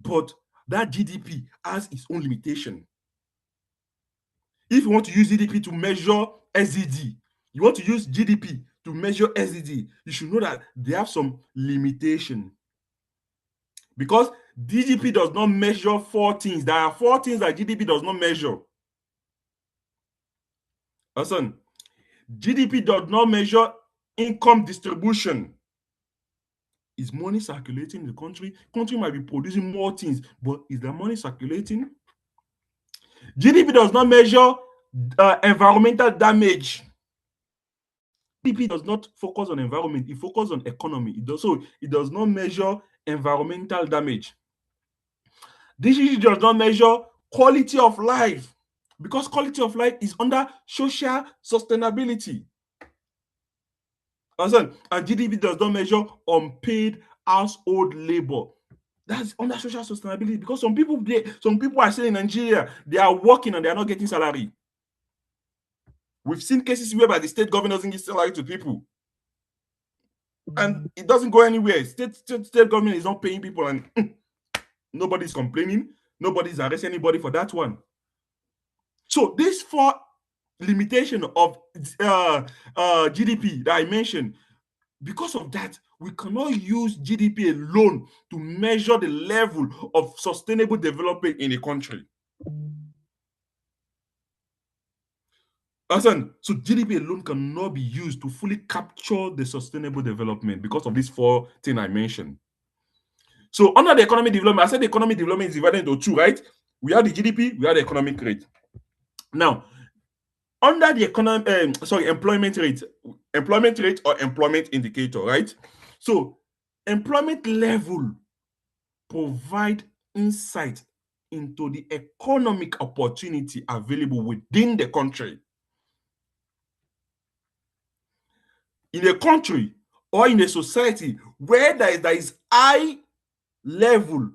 Speaker 1: But that GDP has its own limitation. If you want to use GDP to measure SDG, you want to use GDP to measure SDG, you should know that they have some limitation. Because GDP does not measure four things. There are four things that GDP does not measure. Listen, GDP does not measure income distribution. Is money circulating in the country? Country might be producing more things, but is the money circulating? GDP does not measure environmental damage. GDP does not focus on environment, it focuses on economy. It does not measure environmental damage. GDP does not measure quality of life, because quality of life is under social sustainability. And GDP does not measure unpaid household labor. That's under social sustainability, because some people are saying in Nigeria, they are working and they are not getting salary. We've seen cases whereby the state government doesn't give salary to people. And it doesn't go anywhere. State government is not paying people and nobody's complaining. Nobody's arresting anybody for that one. So these four limitations of GDP that I mentioned, because of that, we cannot use GDP alone to measure the level of sustainable development in a country. So GDP alone cannot be used to fully capture the sustainable development because of these four things I mentioned. So under the economic development, I said the economic development is divided into two, right? We have the GDP, we have the economic rate. Now, under the employment rate or employment indicator, right? So employment level provide insight into the economic opportunity available within the country. In a country, or in a society where there is high level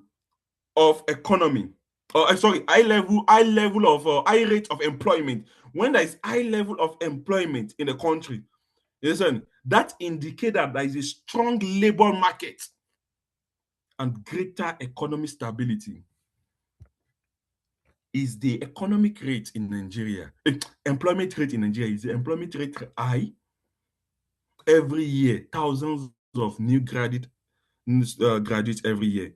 Speaker 1: of economy, or high level of high rate of employment, when there is high level of employment in the country, listen, that indicates that there is a strong labor market and greater economic stability. Is the economic rate in Nigeria, employment rate in Nigeria, is the employment rate high? Every year, thousands of new graduates every year,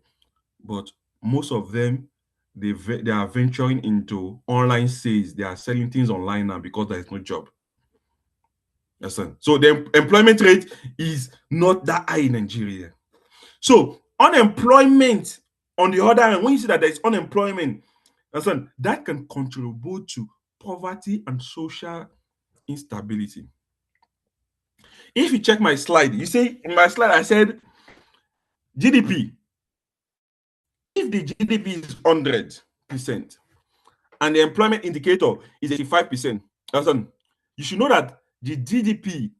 Speaker 1: but most of them, they are venturing into online sales. They are selling things online now because there is no job. Listen, so the employment rate is not that high in Nigeria. So unemployment, on the other hand, when you see that there is unemployment, listen, that can contribute to poverty and social instability. If you check my slide, you see in my slide I said GDP. If the GDP is 100% and the employment indicator is 85%, listen, you should know that the GDP,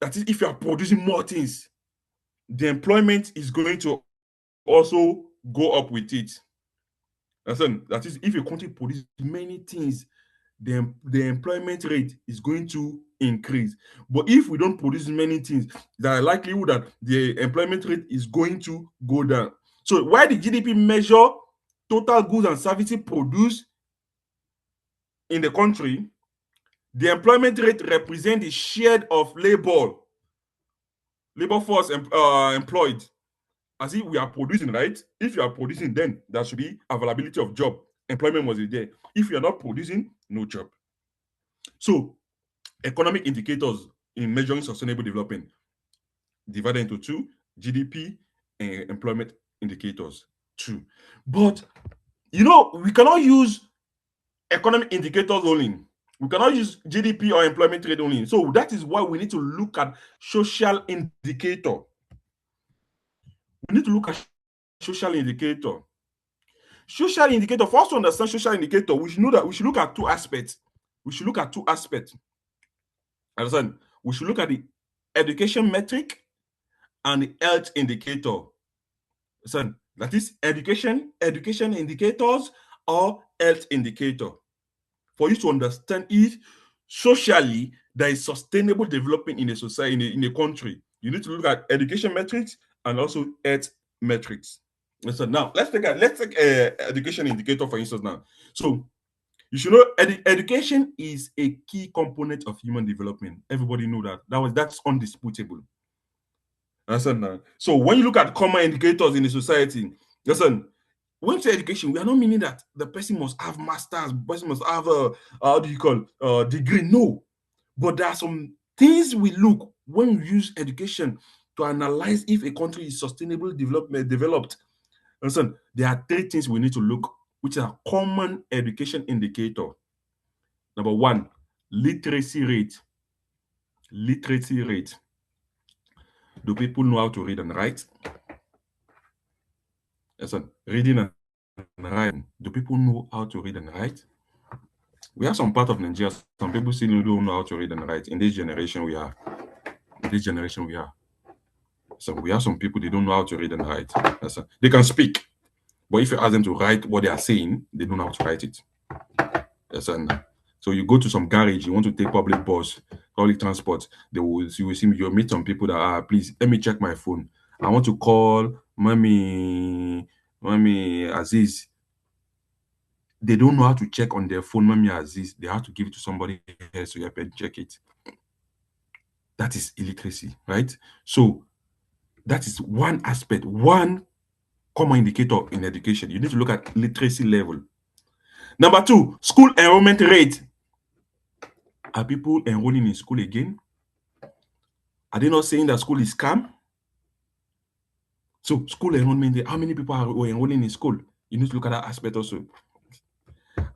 Speaker 1: that is, if you are producing more things, the employment is going to also go up with it. Listen, that is, if a country produces many things, the employment rate is going to increase. But if we don't produce many things, there are likelihood that the employment rate is going to go down. So why the GDP measure total goods and services produced in the country, the employment rate represents the share of labor force employed. As if we are producing, right? If you are producing, then there should be availability of job. Employment must be there. If you are not producing, no job. So economic indicators in measuring sustainable development divided into two: GDP and employment indicators. Two. But we cannot use economic indicators only. We cannot use GDP or employment rate only. So that is why we need to look at social indicator. We need to look at social indicator. Social indicator, for us to understand social indicator, we should know that we should look at two aspects. Understand? We should look at the education metric and the health indicator. Listen, that is education indicators or health indicator. For you to understand if socially there is sustainable development in a society, in a country, you need to look at education metrics and also health metrics. So now let's take education indicator, for instance. Now, so you should know education is a key component of human development. Everybody know that. That's undisputable. Listen, now. So when you look at common indicators in the society, listen, when you say education, we are not meaning that the person must have masters, the person must have a degree. No, but there are some things we look when we use education to analyze if a country is sustainable developed. Listen, there are three things we need to look, which are common education indicator. Number one, literacy rate. Literacy rate. Do people know how to read and write? Listen, reading and writing. Do people know how to read and write? We have some part of Nigeria, some people still don't know how to read and write. In this generation we are. So we have some people, they don't know how to read and write. They can speak, but if you ask them to write what they are saying, they don't know how to write it. So you go to some garage, you want to take public transport, you will meet some people that please let me check my phone. I want to call mommy Azeez. They don't know how to check on their phone, mommy Azeez. They have to give it to somebody else so you can check it. That is illiteracy, right? So that is one aspect, one common indicator in education. You need to look at literacy level. Number two, school enrollment rate. Are people enrolling in school again? Are they not saying that school is scam? So school enrollment, how many people are enrolling in school? You need to look at that aspect also.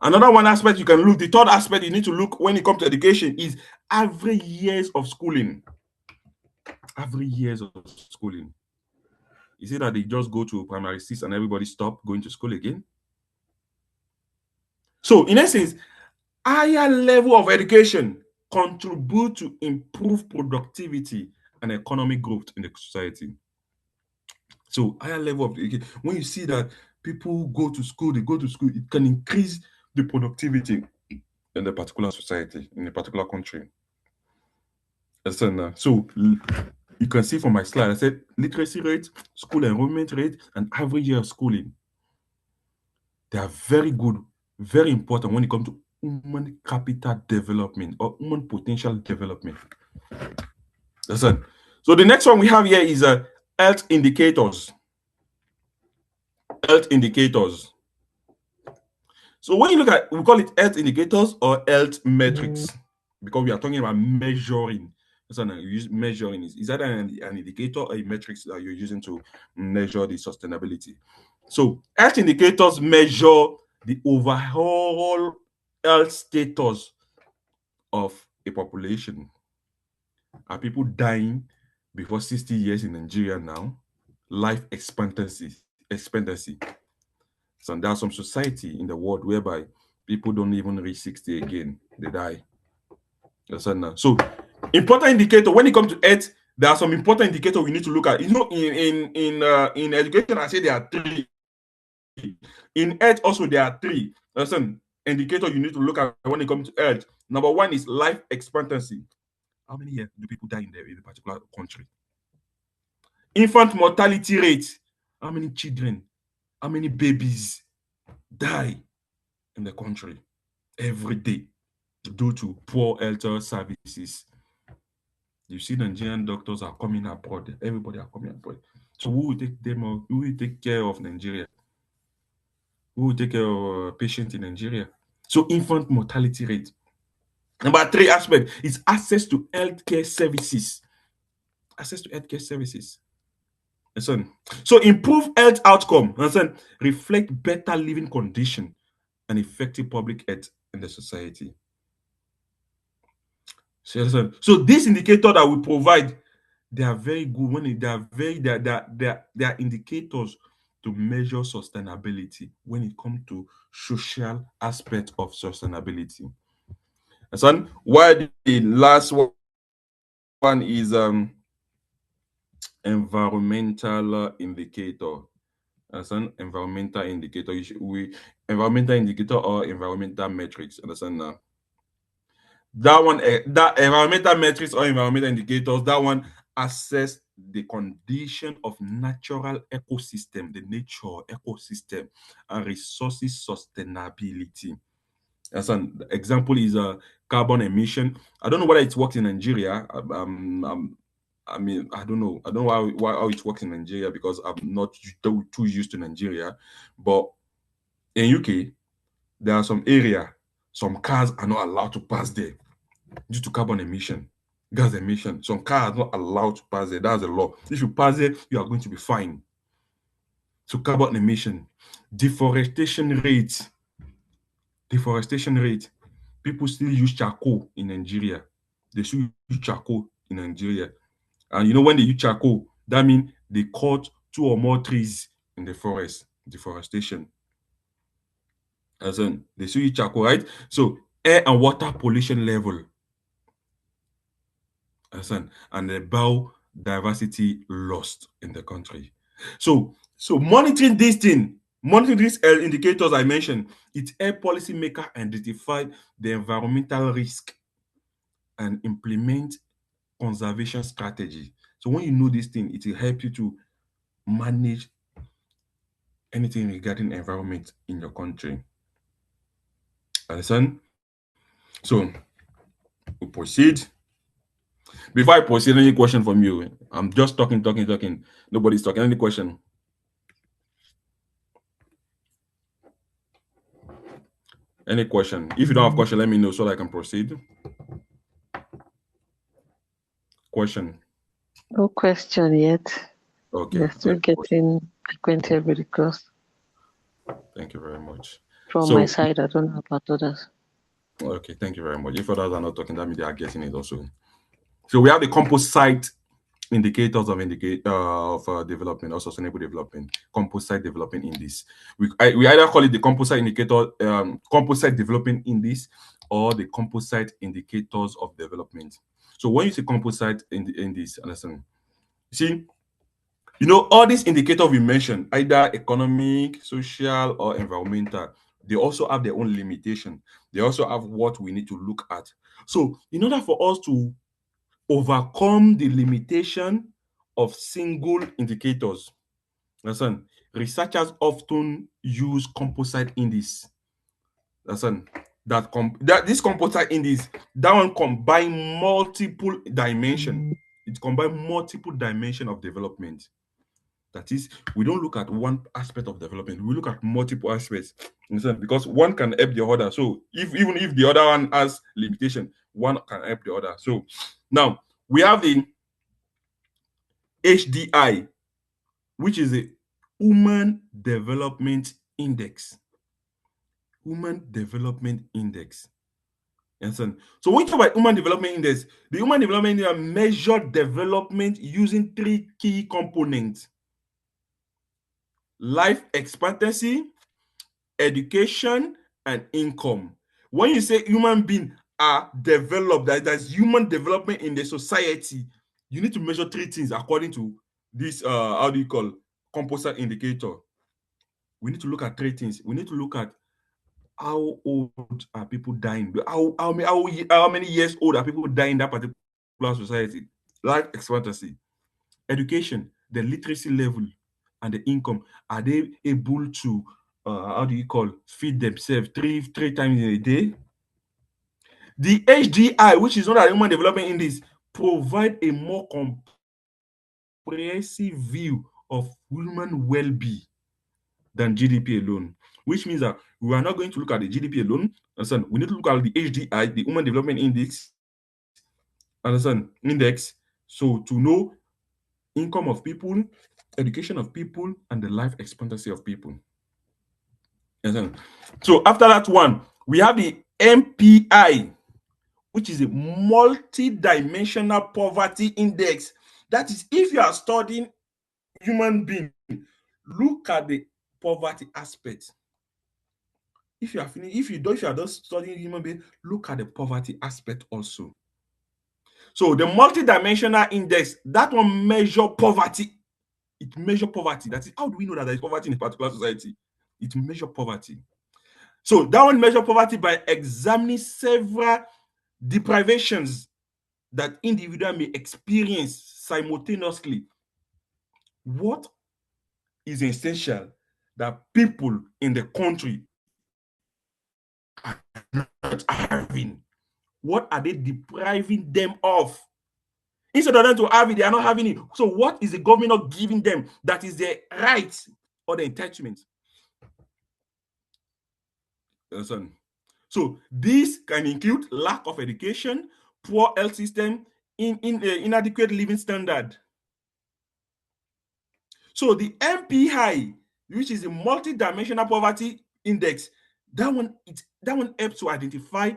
Speaker 1: Another one aspect you can look, the third aspect you need to look when it comes to education is average years of schooling. Average years of schooling. Is it that they just go to primary 6 and everybody stop going to school again? So in essence, higher level of education contribute to improve productivity and economic growth in the society. So higher level of education, when you see that people go to school, it can increase the productivity in a particular society, in a particular country. So you can see from my slide, I said literacy rate, school enrollment rate, and average year of schooling. They are very good, very important when it comes to human capital development or human potential development. Listen. So the next one we have here is health indicators. Health indicators. So when you look at, we call it health indicators or health metrics, because we are talking about measuring. So you use measuring is that an indicator or a metrics that you're using to measure the sustainability? So health indicators measure the overall health status of a population. Are people dying before 60 years in Nigeria now? Life expectancy. So there's some society in the world whereby people don't even reach 60 again. They die. So important indicator when it comes to health, there are some important indicators we need to look at. You know, in education, I say there are 3. In health, also there are 3. Listen, indicator you need to look at when it comes to health. Number 1 is life expectancy. How many years do people die in a particular country? Infant mortality rate. How many children, how many babies die in the country every day due to poor health services? You see, Nigerian doctors are coming abroad. Everybody are coming abroad. So who will take them? Who will take care of Nigeria? Who will take care of patients in Nigeria? So infant mortality rate. Number 3 aspect is access to healthcare services. Access to healthcare services. So improve health outcome. Reflect better living condition and effective public health in the society. So this indicator that we provide, they are very good when they are indicators to measure sustainability when it comes to social aspect of sustainability. And while the last one is environmental indicator. Environmental indicator. Environmental indicator or environmental metrics. Understand now? That environmental metrics or environmental indicators, that one assess the condition of natural ecosystem, the nature ecosystem, and resources sustainability. As an example is carbon emission. I don't know whether it works in Nigeria. I mean, I don't know. I don't know how it works in Nigeria because I'm not too used to Nigeria. But in UK, there are some area, some cars are not allowed to pass there due to carbon emission, gas emission. Some cars are not allowed to pass there. That's the law. If you pass there, you are going to be fined. So carbon emission, deforestation rate. People still use charcoal in Nigeria. They still use charcoal in Nigeria. And you know, when they use charcoal, that means they cut 2 or more trees in the forest. Deforestation. As in, they still use charcoal, right? So air and water pollution level. And the biodiversity lost in the country. So monitoring these indicators I mentioned, it helps policymakers identify the environmental risk and implement conservation strategy. So when you know this thing, it will help you to manage anything regarding environment in your country. Understand? So we proceed. Before I proceed, any question from you? I'm just talking. Nobody's talking. Any question? Any question? If you don't have question, let me know so that I can proceed. Question?
Speaker 2: No question yet.
Speaker 1: Okay.
Speaker 2: We're still getting acquainted with the course.
Speaker 1: Thank you very much.
Speaker 2: From my side, I don't know about others.
Speaker 1: Okay, thank you very much. If others are not talking, that means they are getting it also. So we have the composite indicators of development or sustainable development, composite development index. We either call it the composite indicator, composite development index, or the composite indicators of development. So when you say composite in this, understand? See, all these indicators we mentioned, either economic, social, or environmental, they also have their own limitation. They also have what we need to look at. So in order for us to overcome the limitation of single indicators, listen, researchers often use composite index. Listen, that this composite index, that one combine multiple dimension. It combine multiple dimension of development. That is, we don't look at one aspect of development, we look at multiple aspects. Understand? Because one can help the other. So even if the other one has limitation, one can help the other. So now we have the HDI, which is a Human Development Index. Human Development Index. Understand? So when you talk about Human Development Index, the Human Development Index measures development using three key components: life expectancy, education, and income. When you say human beings are developed, there's human development in the society, you need to measure three things according to this composite indicator. We need to look at three things. We need to look at how old are people dying, how many years old are people dying in that particular society, life expectancy, education, the literacy level, and the income. Are they able to feed themselves three times in a day? The HDI, which is not a Human Development Index, provide a more comprehensive view of human well-being than GDP alone, which means that we are not going to look at the GDP alone. Understand? We need to look at the HDI, the Human Development Index, index, so to know income of people, education of people, and the life expectancy of people. Understand? So after that one, we have the MPI, which is a multi-dimensional poverty index. That is, if you are studying human being, look at the poverty aspect. If you are just studying human being, look at the poverty aspect also. So the multi-dimensional index, that one measure poverty. It measure poverty. That is, how do we know that there is poverty in a particular society? It measure poverty. So that one measure poverty by examining several deprivations that individual may experience simultaneously. What is essential that people in the country are not having? What are they depriving them of? Instead of them to have it, they are not having it. So what is the government not giving them that is their right or the entitlement? So this can include lack of education, poor health system, inadequate living standard. So the MPI, which is a multi-dimensional poverty index, that one helps to identify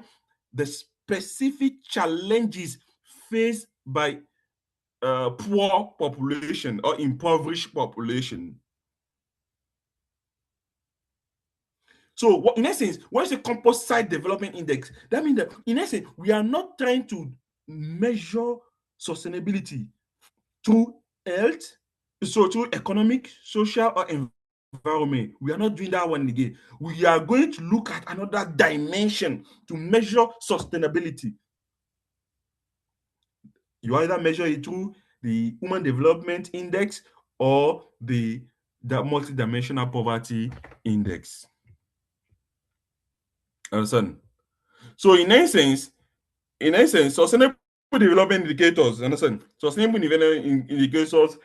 Speaker 1: the specific challenges faced by poor population or impoverished population. So in essence, when you say composite development index, that means that in essence, we are not trying to measure sustainability through health, so through economic, social, or environment. We are not doing that one again. We are going to look at another dimension to measure sustainability. You either measure it through the Human Development Index or the multidimensional poverty index. Understand? So in essence, sustainable development indicators, understand? Sustainable development indicators,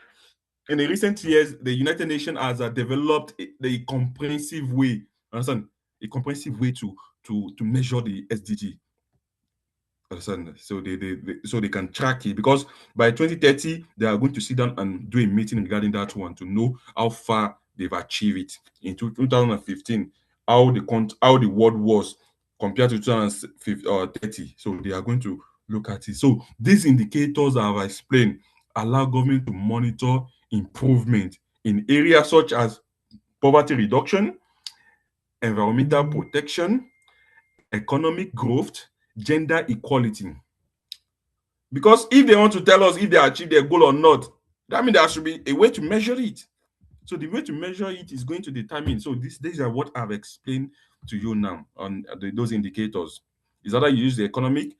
Speaker 1: in the recent years, the United Nations has developed a comprehensive way, understand? A comprehensive way to measure the SDG. Understand? So they can track it, because by 2030 they are going to sit down and do a meeting regarding that one to know how far they've achieved it. In 2015, how the world was compared to 2030. So they are going to look at it. So these indicators I have explained allow government to monitor improvement in areas such as poverty reduction, environmental protection, economic growth, gender equality. Because if they want to tell us if they achieve their goal or not, that means there should be a way to measure it. So the way to measure it is going to determine. So these are what I've explained to you now on those indicators. Is either you use the economic,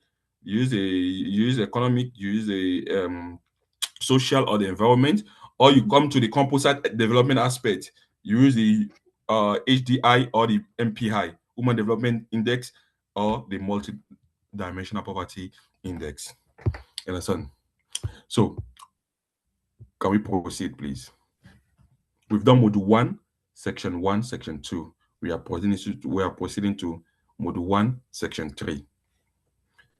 Speaker 1: you use economic, you use the social or the environment, or you come to the composite development aspect. You use the HDI or the MPI, Human Development Index, or the Multi-Dimensional Poverty Index. You understand? So, can we proceed, please? We've done Module 1, Section 1, Section 2. We are proceeding to Module 1, Section 3.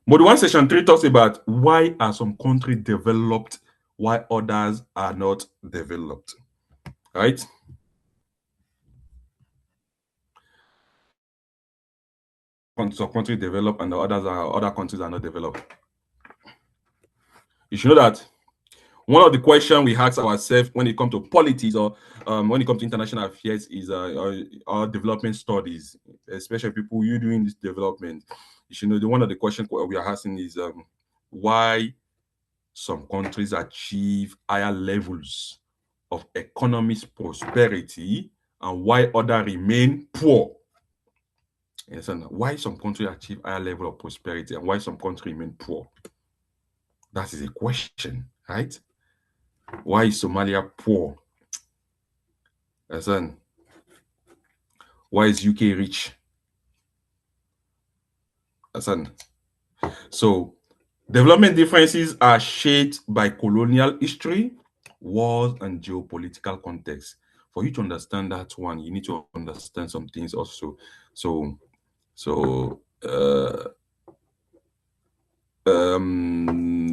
Speaker 1: Module 1, Section 3 talks about why are some countries developed, why others are not developed. Right? Some countries develop and the other countries are not developed. You should know that one of the questions we ask ourselves when it comes to politics or when it comes to international affairs is our development studies, especially people you doing this development. You should know one of the questions we are asking is why some countries achieve higher levels of economic prosperity and why others remain poor. And why some countries achieve higher level of prosperity and why some countries remain poor? That is a question, right? Why is Somalia poor? Listen, why is UK rich? Listen, so development differences are shaped by colonial history, wars, and geopolitical context. For you to understand that one, you need to understand some things also.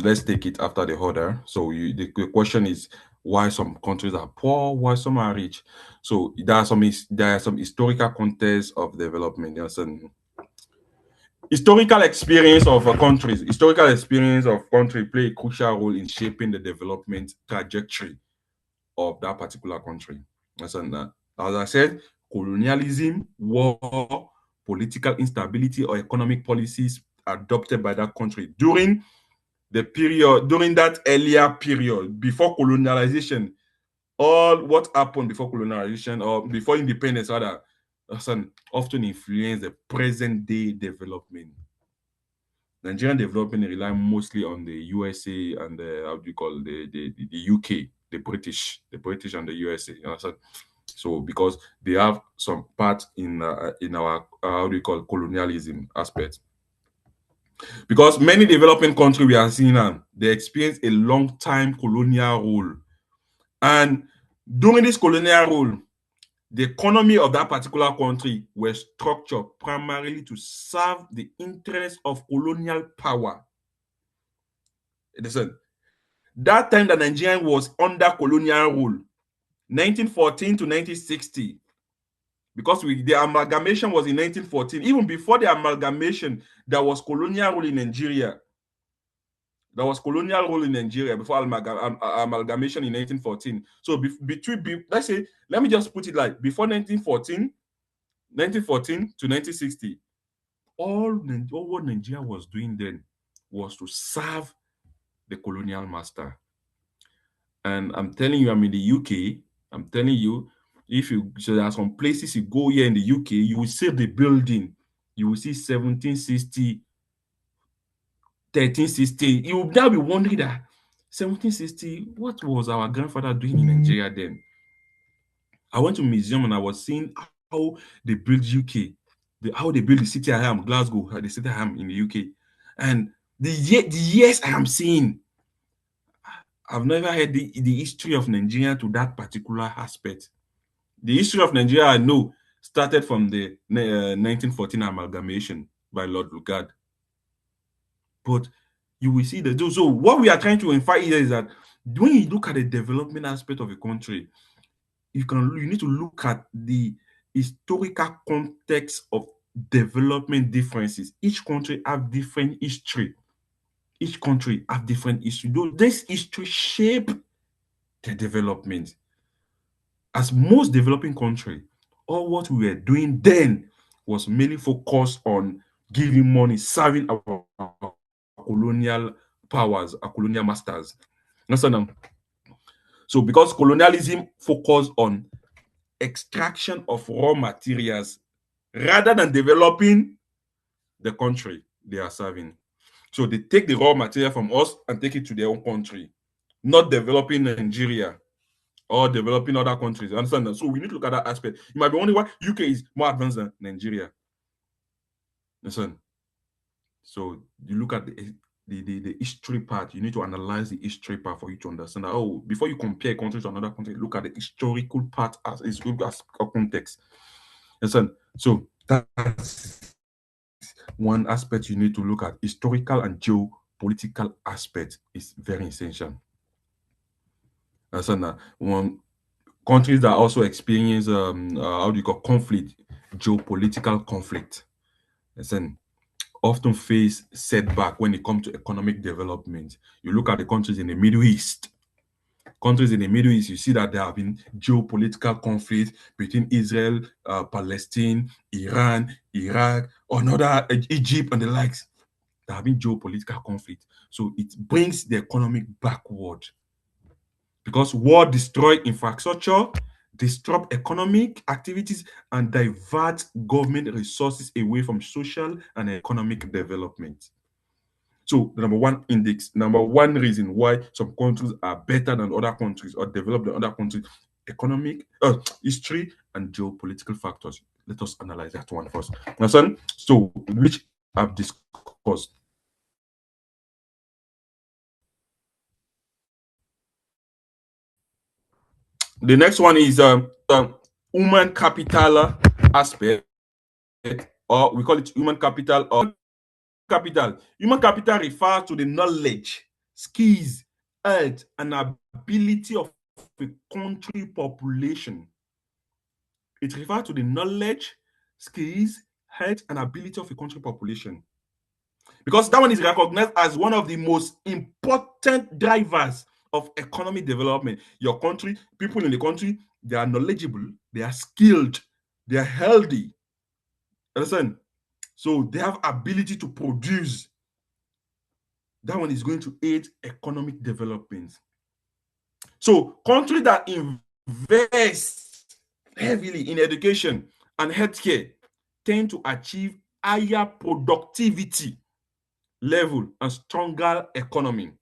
Speaker 1: Let's take it after the order. So the question is why some countries are poor, why some are rich. So there are some historical context of development. There's some historical experience of countries. Historical experience of country play a crucial role in shaping the development trajectory of that particular country. As I said, colonialism, war, political instability, or economic policies adopted by that country during that earlier period before colonialization, all what happened before colonialization or before independence rather often influence the present day development. Nigerian development rely mostly on the USA and the UK, the British and the USA. You understand? So because they have some part in our colonialism aspect. Because many developing countries we are seeing now, they experience a long time colonial rule. And during this colonial rule, the economy of that particular country was structured primarily to serve the interests of colonial power. Listen, that time that Nigeria was under colonial rule, 1914 to 1960, because the amalgamation was in 1914. Even before the amalgamation, there was colonial rule in Nigeria. There was colonial rule in Nigeria before amalgamation in 1914. So let's say, let me just put it like before 1914 to 1960, all what Nigeria was doing then was to serve the colonial master. And I'm telling you, I'm in the UK. I'm telling you, so there are some places you go here in the UK, you will see the building. You will see 1760, 1360. You will now be wondering that 1760, what was our grandfather doing in Nigeria then? I went to a museum and I was seeing how they built UK, how they built the city I am, Glasgow, the city I am in the UK. And the years I am seeing, I've never heard the history of Nigeria to that particular aspect. The history of Nigeria, I know, started from the 1914 amalgamation by Lord Lugard. But you will see that. So what we are trying to infer here is that when you look at the development aspect of a country, you need to look at the historical context of development differences. Each country have different history. Each country have different history. This history shape the development. As most developing country, all what we were doing then was mainly focused on giving money, serving our colonial powers, our colonial masters. Understand? So because colonialism focused on extraction of raw materials rather than developing the country they are serving. So they take the raw material from us and take it to their own country, not developing Nigeria or developing other countries. Understand that? So we need to look at that aspect. You might be wondering why UK is more advanced than Nigeria. Listen. So you look at the history part. You need to analyze the history part for you to understand that. Oh, before you compare a country to another country, look at the historical part as a context. Listen. So that's one aspect you need to look at. Historical and geopolitical aspect is very essential. Listen. One countries that also experience how do you call conflict, geopolitical conflict. Listen, often face setback when it comes to economic development. You look at the countries in the Middle East. Countries in the Middle East, you see that there have been geopolitical conflict between Israel, Palestine, Iran, Iraq, another Egypt, and the likes. There have been geopolitical conflict. So it brings the economic backward because war destroy infrastructure, disrupt economic activities, and divert government resources away from social and economic development. So the number one reason why some countries are better than other countries or developed than other countries, economic, history, and geopolitical factors. Let us analyze that one first. Understand? So which I've discussed. The next one is human capital aspect, or we call it human capital or capital. Human capital refers to the knowledge, skills, health, and ability of a country population. It refers to the knowledge, skills, health, and ability of a country population. Because that one is recognized as one of the most important drivers of economic development. Your country, people in the country, they are knowledgeable, they are skilled, they are healthy. Understand? So they have ability to produce. That one is going to aid economic development. So countries that invest heavily in education and healthcare tend to achieve higher productivity level and stronger economy.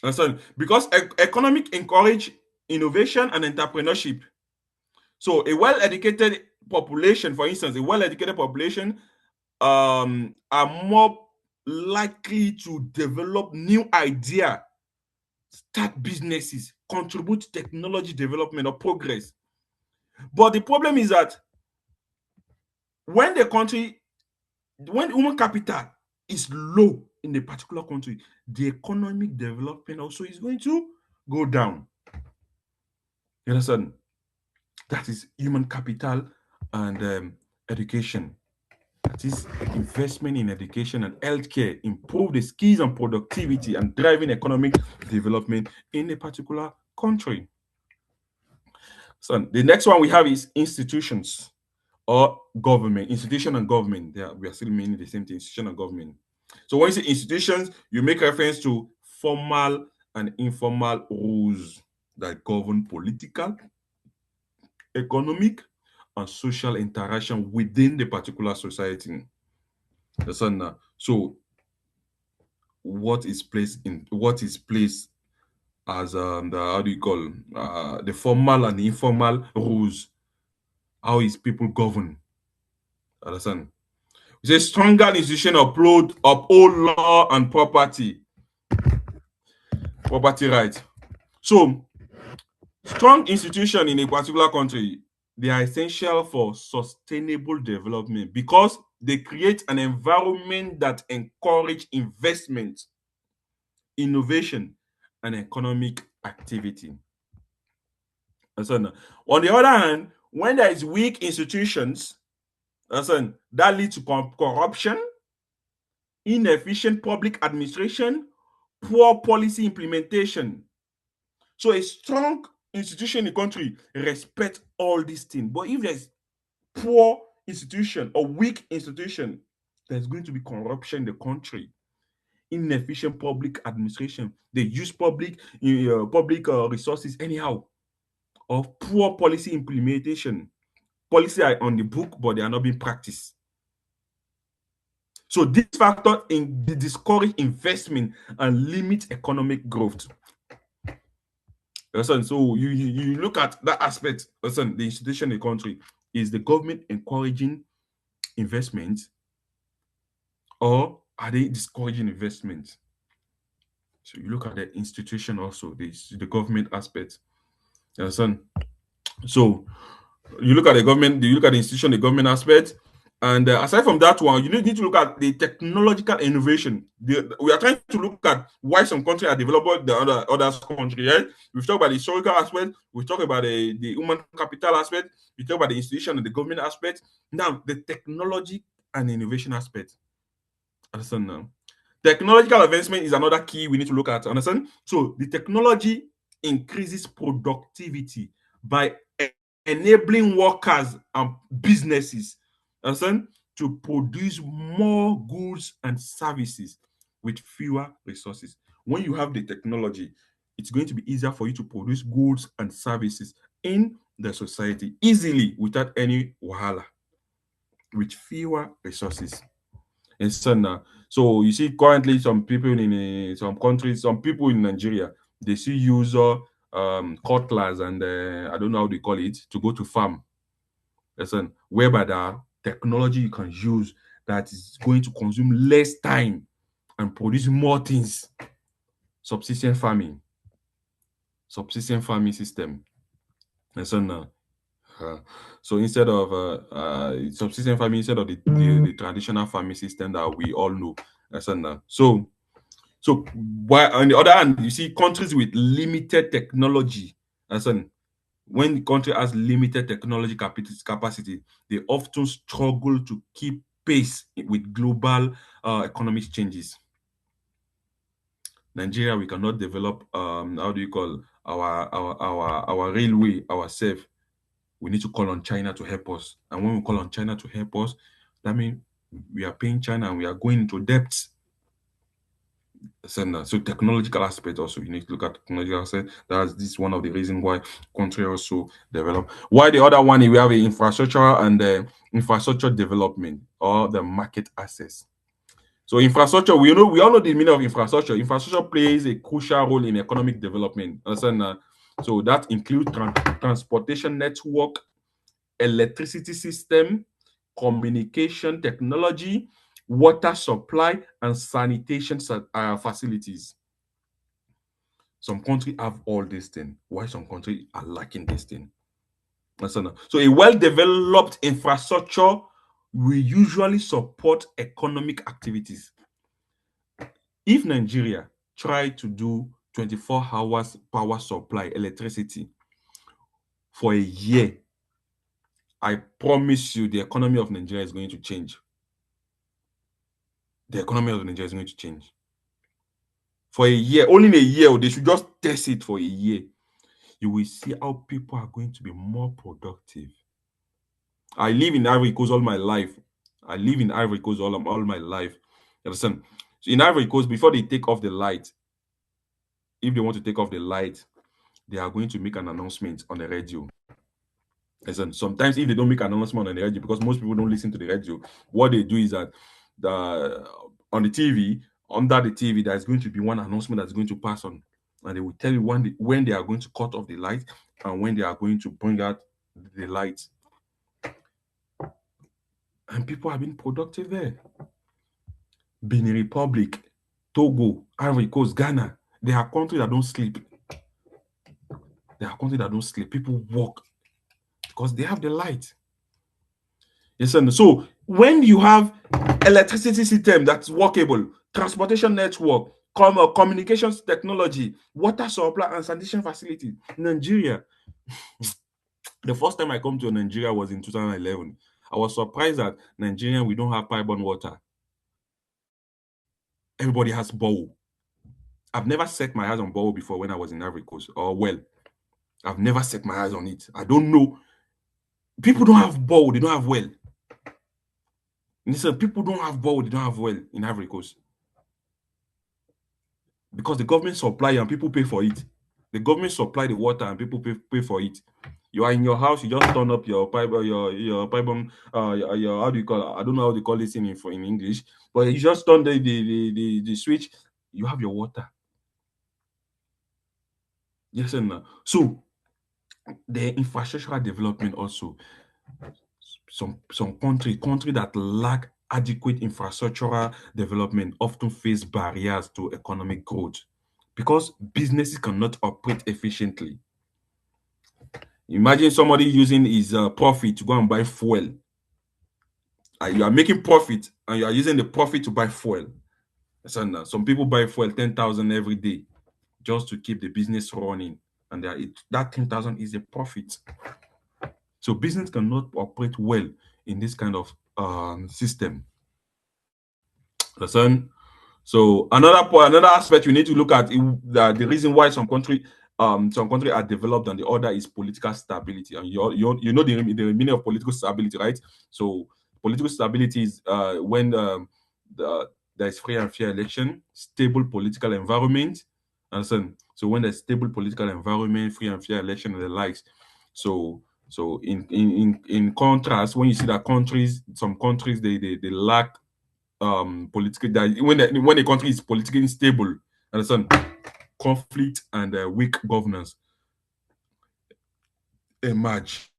Speaker 1: Understand? Because economic encourage innovation and entrepreneurship. So a well-educated population, for instance, a well-educated population are more likely to develop new idea, start businesses, contribute to technology development or progress. But the problem is that when human capital is low in a particular country, the economic development also is going to go down. You understand? That is human capital and education. That is investment in education and healthcare, improve the skills and productivity and driving economic development in a particular country. So the next one we have is institutions or government. Institution and government. We are still meaning the same thing, institution and government. So when you say institutions, you make reference to formal and informal rules that govern political, economic, and social interaction within the particular society. So what is placed as the how do you call the formal and informal rules? How is people governed? Understand? It's a stronger institution uphold law and property rights. So strong institution in a particular country, they are essential for sustainable development because they create an environment that encourage investment, innovation, and economic activity. Listen, on the other hand, when there is weak institutions, that leads to corruption, inefficient public administration, poor policy implementation. So a strong institution in the country respect all these things. But if there's poor institution or weak institution, there's going to be corruption in the country, inefficient public administration. They use public resources anyhow, or poor policy implementation. Policy are on the book, but they are not being practiced. So this factor discourage investment and limit economic growth. Listen, so you look at that aspect. Listen, the institution in the country, is the government encouraging investment, or are they discouraging investment? So you look at the institution also, the government aspect. You understand? So you look at the government, you look at the institution, the government aspect, and aside from that one, you need to look at the technological innovation. We are trying to look at why some countries are developing the other countries. Right? We've talked about the historical aspect. We talk about the human capital aspect. We talk about the institution and the government aspect. Now, the technology and innovation aspect. Understand now? Technological advancement is another key we need to look at. Understand? So the technology increases productivity by enabling workers and businesses, understand, to produce more goods and services with fewer resources. When you have the technology, it's going to be easier for you to produce goods and services in the society easily without any wahala, with fewer resources. And so you see currently some people in some countries, some people in Nigeria, they still use cutlass and I don't know how they call it, to go to farm. Listen, whereby the technology you can use that is going to consume less time and produce more things. Subsistence farming system. Listen now. So instead of subsistence farming, instead of the traditional farming system that we all know. Listen now. So while on the other hand, you see countries with limited technology. Listen, when the country has limited technology capacity, they often struggle to keep pace with global economic changes. Nigeria, we cannot develop how do you call our railway ourselves. We need to call on China to help us. And when we call on China to help us, that means we are paying China and we are going into debt. So technological aspect also, you need to look at technological aspect. This is one of the reasons why country also develop. Why the other one, we have a infrastructure and infrastructure development, or the market access. So infrastructure, we all know the meaning of infrastructure. Infrastructure plays a crucial role in economic development. So that includes transportation network, electricity system, communication technology, water supply, and sanitation facilities. Some countries have all these things, while some countries are lacking this thing. So a well-developed infrastructure will usually support economic activities. If Nigeria try to do 24 hours power supply, electricity, for a year, I promise you the economy of Nigeria is going to change. The economy of Nigeria is going to change. For a year, only in a year, they should just test it for a year. You will see how people are going to be more productive. I live in Ivory Coast all my life. I live in Ivory Coast all my life. You understand? So in Ivory Coast, before they take off the light, if they want to take off the light, they are going to make an announcement on the radio. Listen, sometimes if they don't make an announcement on the radio, because most people don't listen to the radio, what they do is that on the TV, under the TV, there's going to be one announcement that's going to pass on, and they will tell you when they are going to cut off the light and when they are going to bring out the light. And people have been productive there. Benin Republic, Togo, Ivory Coast, Ghana, they are countries that don't sleep. They are countries that don't sleep. People work because they have the light. Yes, so when you have electricity system that's workable, transportation network, communications technology, water supply, and sanitation facility, Nigeria. The first time I come to Nigeria was in 2011. I was surprised that Nigeria, we don't have pipe-borne water. Everybody has bowl. I've never set my eyes on bowl before when I was in Ivory Coast or well. I've never set my eyes on it. I don't know. People don't have bowl. They don't have well. And he said, people don't have bore, they don't have well in Ivory Coast. Because the government supply and people pay for it. The government supply the water and people pay for it. You are in your house, you just turn up your pipe, your pipe bomb, your how do you call it? I don't know how they call it in English, but you just turn the switch, you have your water. Yes and no. So the infrastructural development also, some country that lack adequate infrastructural development often face barriers to economic growth because businesses cannot operate efficiently. Imagine somebody using his profit to go and buy fuel. You are making profit and you are using the profit to buy fuel. So now, some people buy fuel 10,000 every day just to keep the business running, and that 10,000 is a profit. So business cannot operate well in this kind of system. Listen. So another aspect you need to look at the reason why some country are developed and the other is political stability. And you know the meaning of political stability, right? So political stability is when there is free and fair election, stable political environment. Understand? So when there's stable political environment, free and fair election and the likes. So in contrast, when you see that some countries they lack political that when a country is politically stable, understand, conflict and weak governance emerge.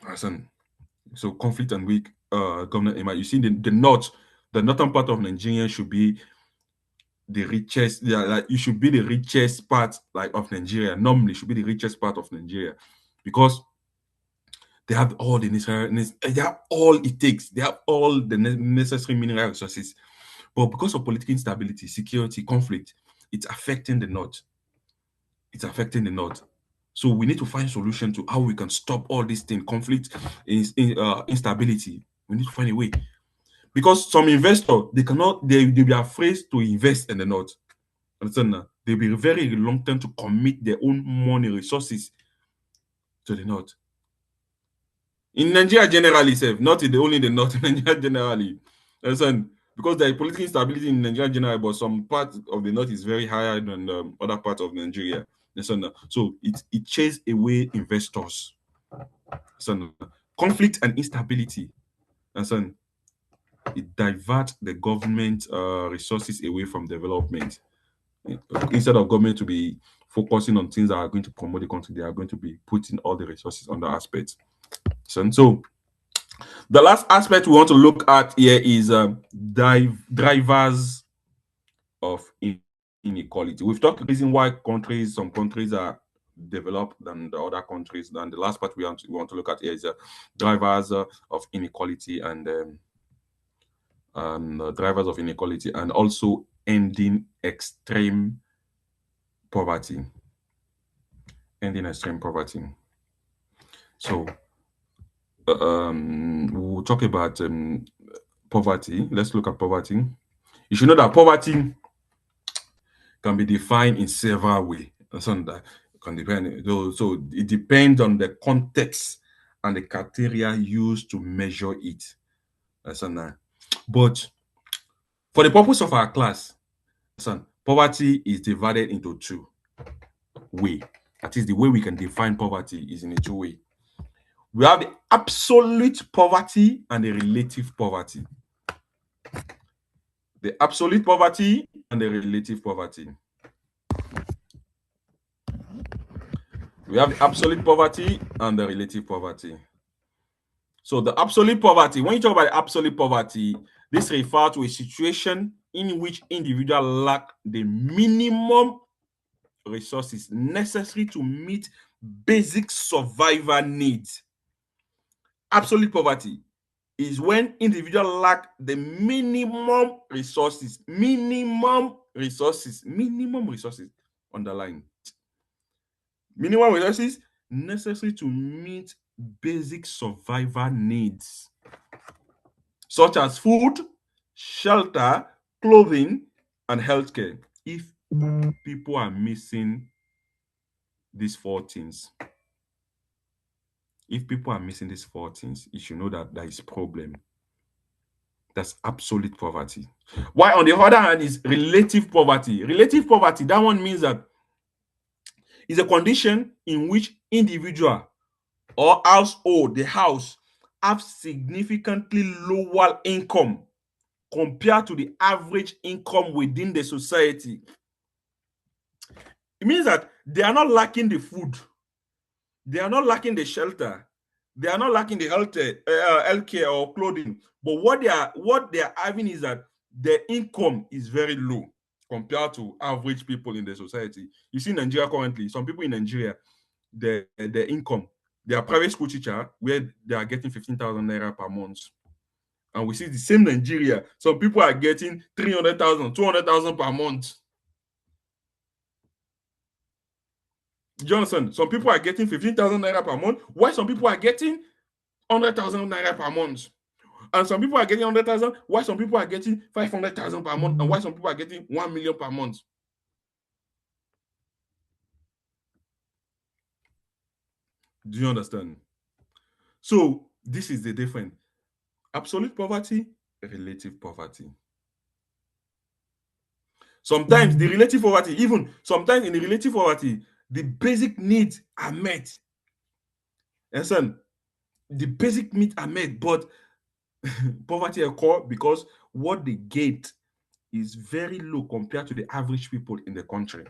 Speaker 1: Understand? So conflict and weak governance emerge. You see, the northern part of Nigeria should be the richest. Yeah, like it should be the richest part like of Nigeria. Normally, should be the richest part of Nigeria because they have all the necessary. They have all it takes. They have all the necessary mineral resources. But because of political instability, security, conflict, it's affecting the North. It's affecting the North. So we need to find solution to how we can stop all these things, conflict, instability. We need to find a way. Because some investors, they'll be afraid to invest in the North. Understand now? They'll be very reluctant to commit their own money resources to the North. In Nigeria generally, not only in the North, in Nigeria generally. Understand? Because there is political instability in Nigeria generally, but some part of the North is very higher than other parts of Nigeria. Understand? So it chases away investors. Understand? Conflict and instability. Understand? It diverts the government resources away from development. Instead of government to be focusing on things that are going to promote the country, they are going to be putting all the resources on the aspects. So the last aspect we want to look at here is drivers of inequality. We've talked the reason why some countries are developed than the other countries. And the last part we want to look at here is drivers of inequality and drivers of inequality, and also ending extreme poverty. Ending extreme poverty. So we'll talk about poverty. Let's look at poverty. You should know that poverty can be defined in several ways. That can depend. So it depends on the context and the criteria used to measure it. But for the purpose of our class, poverty is divided into two ways. That is, the way we can define poverty is in a two way. We have the absolute poverty and the relative poverty. The absolute poverty and the relative poverty. We have the absolute poverty and the relative poverty. So the absolute poverty, when you talk about absolute poverty, this refers to a situation in which individuals lack the minimum resources necessary to meet basic survival needs. Absolute poverty is when individuals lack the minimum resources, underline. Minimum resources necessary to meet basic survival needs, such as food, shelter, clothing, and healthcare. If people are missing these four things, you should know that there is a problem. That's absolute poverty. Why, on the other hand, is relative poverty. Relative poverty, that one means that it's a condition in which individual or household, the house, have significantly lower income compared to the average income within the society. It means that they are not lacking the food, they are not lacking the shelter, they are not lacking the health care or clothing. But what they are having is that their income is very low compared to average people in the society. You see, Nigeria currently, some people in Nigeria, their income, they are private school teacher where they are getting 15,000 naira per month. And we see the same Nigeria, some people are getting 300,000, 200,000 per month. Johnson, some people are getting 15,000 naira per month, while some people are getting 100,000 naira per month. And some people are getting 100,000, while some people are getting 500,000 per month, and while some people are getting 1 million per month. Do you understand? So this is the difference. Absolute poverty, relative poverty. Sometimes the relative poverty, even sometimes in the relative poverty, the basic needs are met. Listen, the basic needs are met, but poverty occurs because what they get is very low compared to the average people in the country.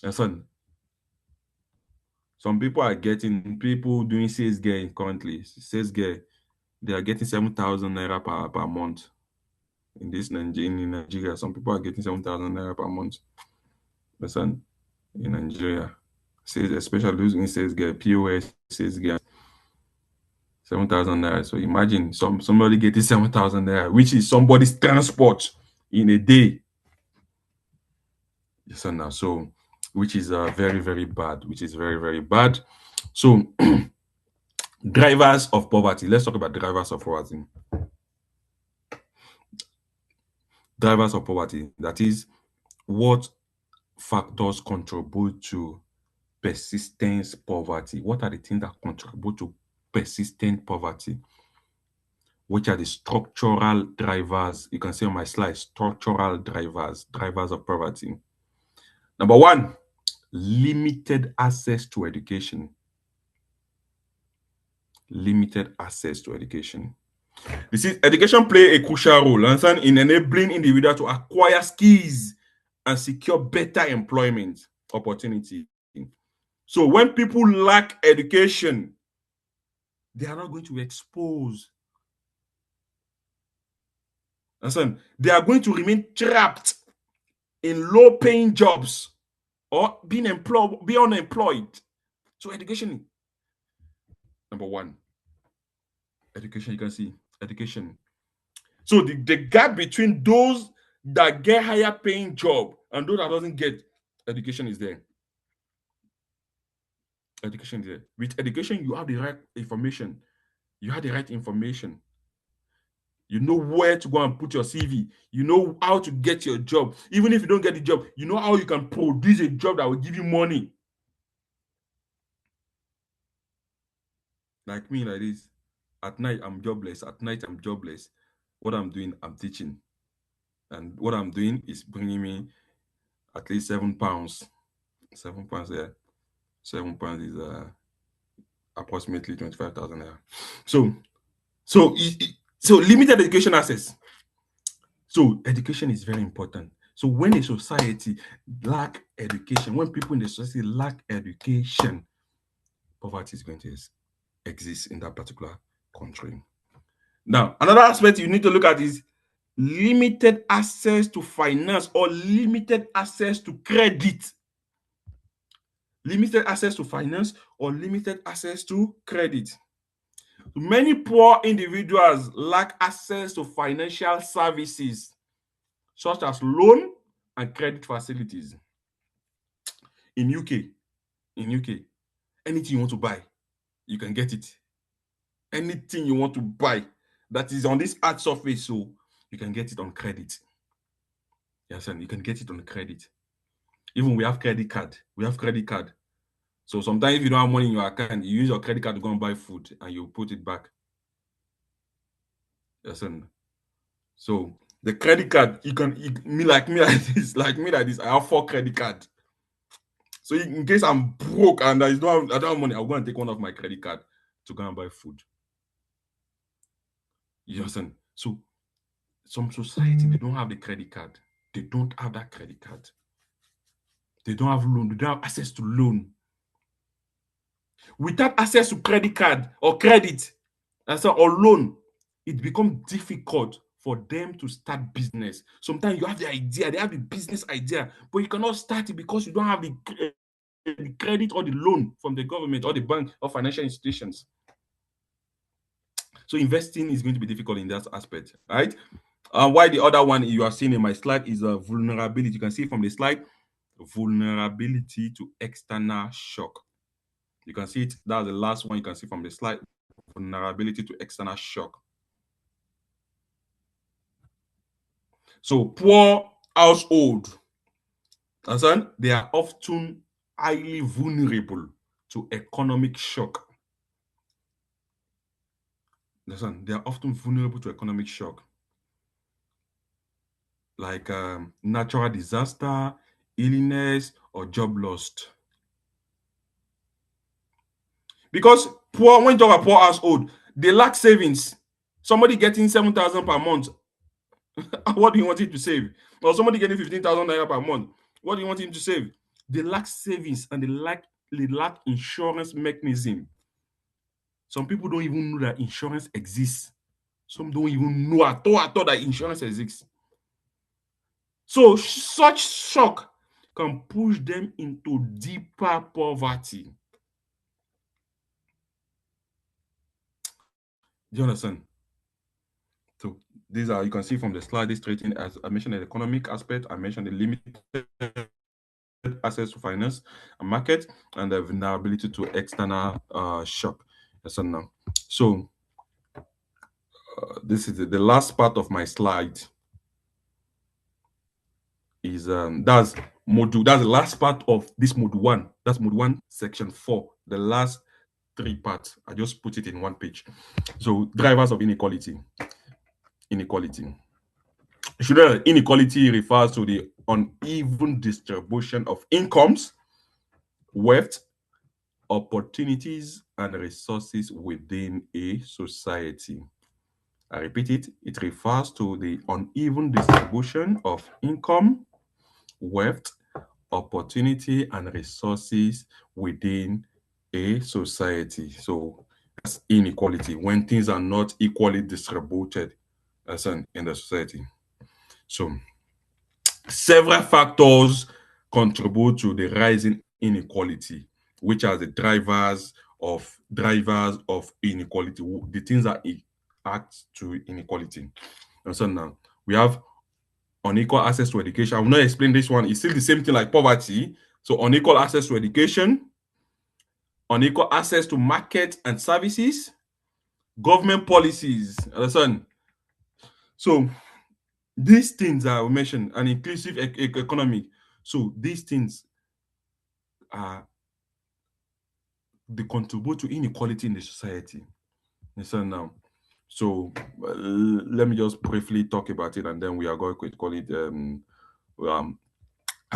Speaker 1: Listen, some people are getting, people doing sales gear currently, sales gear, they are getting 7,000 naira per month. In Nigeria, some people are getting 7,000 naira per month. Listen, in Nigeria, especially those in sales gear, POS sales gear, 7,000 naira. So imagine somebody getting 7,000 naira, which is somebody's transport in a day. Yes, now. So, which is very, very bad. Which is very, very bad. So, drivers of poverty. Let's talk about drivers of poverty. Drivers of poverty. That is, what factors contribute to persistent poverty? What are the things that contribute to persistent poverty? Which are the structural drivers? You can see on my slide, structural drivers of poverty. Number one, limited access to education. Limited access to education. You see, education play a crucial role in enabling individuals to acquire skills and secure better employment opportunity. So when people lack education, they are not going to be exposed. They are going to remain trapped in low-paying jobs or be unemployed. So education, number one. Education, you can see education. So the gap between those that get higher paying job and those that doesn't get education is there. Education is there. With education, you have the right information. You have the right information. You know where to go and put your CV. You know how to get your job. Even if you don't get the job, you know how you can produce a job that will give you money. Like me, like this. At night, I'm jobless. At night, I'm jobless. What I'm doing, I'm teaching. And what I'm doing is bringing me at least £7. £7, yeah. £7 is approximately 25,000 naira. So limited education access. So education is very important. So when a society lack education, when people in the society lack education, poverty is going to exist in that particular country. Now, another aspect you need to look at is limited access to finance or limited access to credit. Limited access to finance or limited access to credit. Many poor individuals lack access to financial services such as loan and credit facilities. In UK, anything you want to buy, you can get it. Anything you want to buy that is on this hard surface, so you can get it on credit. Yes, and you can get it on credit. Even we have credit card. So sometimes if you don't have money in your account, you use your credit card to go and buy food and you put it back. Listen. So the credit card, me like this. I have 4 credit cards. So in case I'm broke and I don't have money, I'll go and take one of my credit card to go and buy food. You understand? So some society, they don't have the credit card. They don't have that credit card. They don't have loan. They don't have access to loan. Without access to credit card or credit, or loan, it becomes difficult for them to start business. Sometimes you have the idea, they have the business idea, but you cannot start it because you don't have the credit or the loan from the government or the bank or financial institutions. So investing is going to be difficult in that aspect, right? Why the other one you are seeing in my slide is a vulnerability. You can see from the slide, vulnerability to external shock. You can see it. That's the last one you can see from the slide. Vulnerability to external shock. So poor household, understand, they are often highly vulnerable to economic shock. Listen, they are often vulnerable to economic shock, like natural disaster, illness, or job loss. Because when you talk about poor household, they lack savings. Somebody getting 7,000 per month, what do you want him to save? Or somebody getting 15,000 naira per month, what do you want him to save? They lack savings and they lack insurance mechanism. Some people don't even know that insurance exists. Some don't even know at all that insurance exists. So such shock can push them into deeper poverty. Do you understand? So these are, you can see from the slide, this rating, as I mentioned, the economic aspect, I mentioned the limited access to finance and market, and the vulnerability to external shock. Yes, now. So this is the last part of my slide. Is that's the last part of this module 1. That's module 1, section 4. The last 3 parts. I just put it in 1 page. So drivers of inequality. Inequality refers to the uneven distribution of incomes, wealth, opportunities, and resources within a society. I repeat it. It refers to the uneven distribution of income, wealth, opportunity, and resources within a society. So that's inequality, when things are not equally distributed in the society. So several factors contribute to the rising inequality, which are the drivers of inequality, the things that act to inequality. And so now we have unequal access to education. I will not explain this one. It's still the same thing like poverty. So unequal access to education, unequal access to market and services, government policies. Understand? So these things are mentioned, an inclusive economy. So these things they contribute to inequality in the society. Understand now? So let me just briefly talk about it, and then we are going to call it. I'm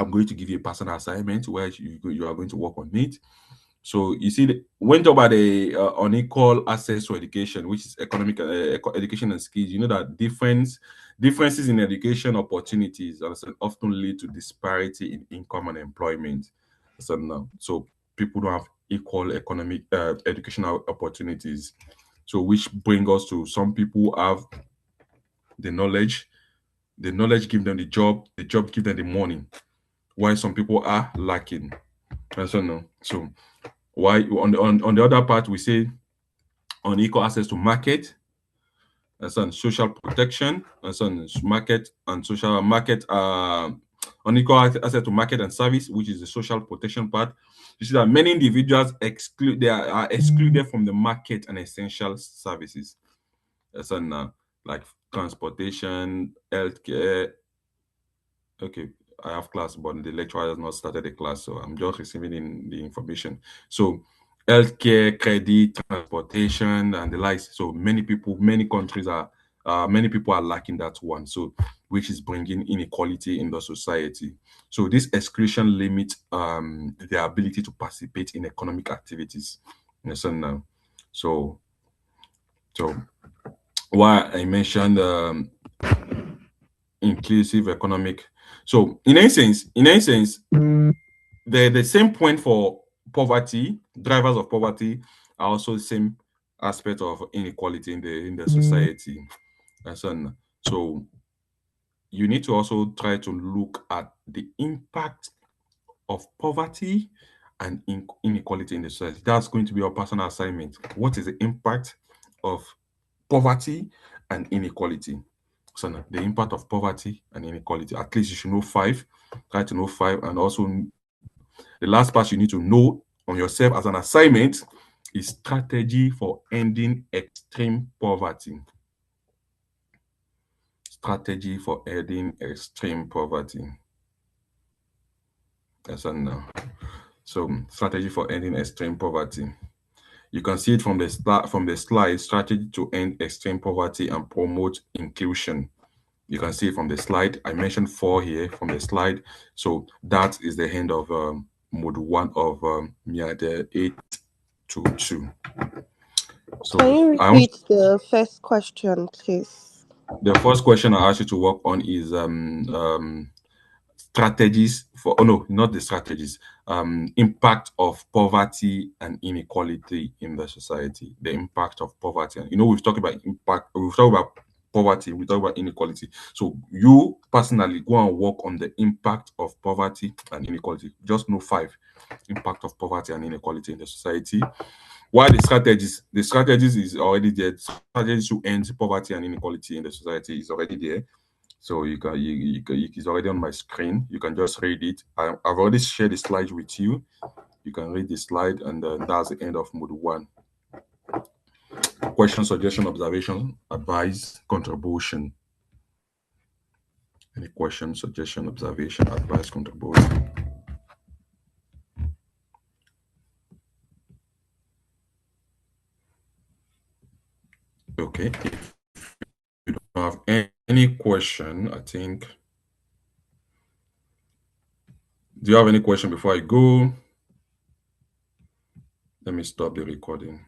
Speaker 1: going to give you a personal assignment where you are going to work on it. So you see, when talk about the unequal access to education, which is economic education and skills, you know that differences in education opportunities often lead to disparity in income and employment. So people don't have equal economic educational opportunities. So which bring us to some people have the knowledge give them the job give them the money, while some people are lacking. So why on the other part we say unequal access to market, social protection, market and social market, unequal access to market and service, which is the social protection part. You see that many individuals are excluded from the market and essential services. Like transportation, healthcare. Okay, I have class, but the lecturer has not started the class, so I'm just receiving the information. So healthcare, credit, transportation, and the likes. So many countries are Many people are lacking that one, so which is bringing inequality in the society. So this exclusion limits their ability to participate in economic activities. Now, so so why I mentioned inclusive economic. So in essence, the same point for poverty, drivers of poverty are also the same aspect of inequality in the society. So you need to also try to look at the impact of poverty and inequality in the society. That's going to be your personal assignment. What is the impact of poverty and inequality? So now, the impact of poverty and inequality. At least you should know five. Try to know five, and also the last part you need to know on yourself as an assignment is strategy for ending extreme poverty. Strategy for ending extreme poverty. That's on now. So strategy for ending extreme poverty. You can see it from the slide. Strategy to end extreme poverty and promote inclusion. You can see it from the slide. I mentioned 4 here from the slide. So that is the end of mode 1 of MIAD 822. So
Speaker 3: can you repeat the first question, please?
Speaker 1: the first question I asked you to work on is strategies for, oh no, not the strategies, impact of poverty and inequality in the society. The impact of poverty. And we've talked about impact, we've talked about poverty, we talk about inequality. So you personally go and work on the impact of poverty and inequality. Just know 5: impact of poverty and inequality in the society. While the strategies is already there. Strategies to end poverty and inequality in the society is already there. So it's already on my screen. You can just read it. I've already shared the slide with you. You can read the slide, and that's the end of mode 1. Question, suggestion, observation, advice, contribution. Any question, suggestion, observation, advice, contribution? Okay. If you don't have any question, I think. Do you have any question before I go? Let me stop the recording.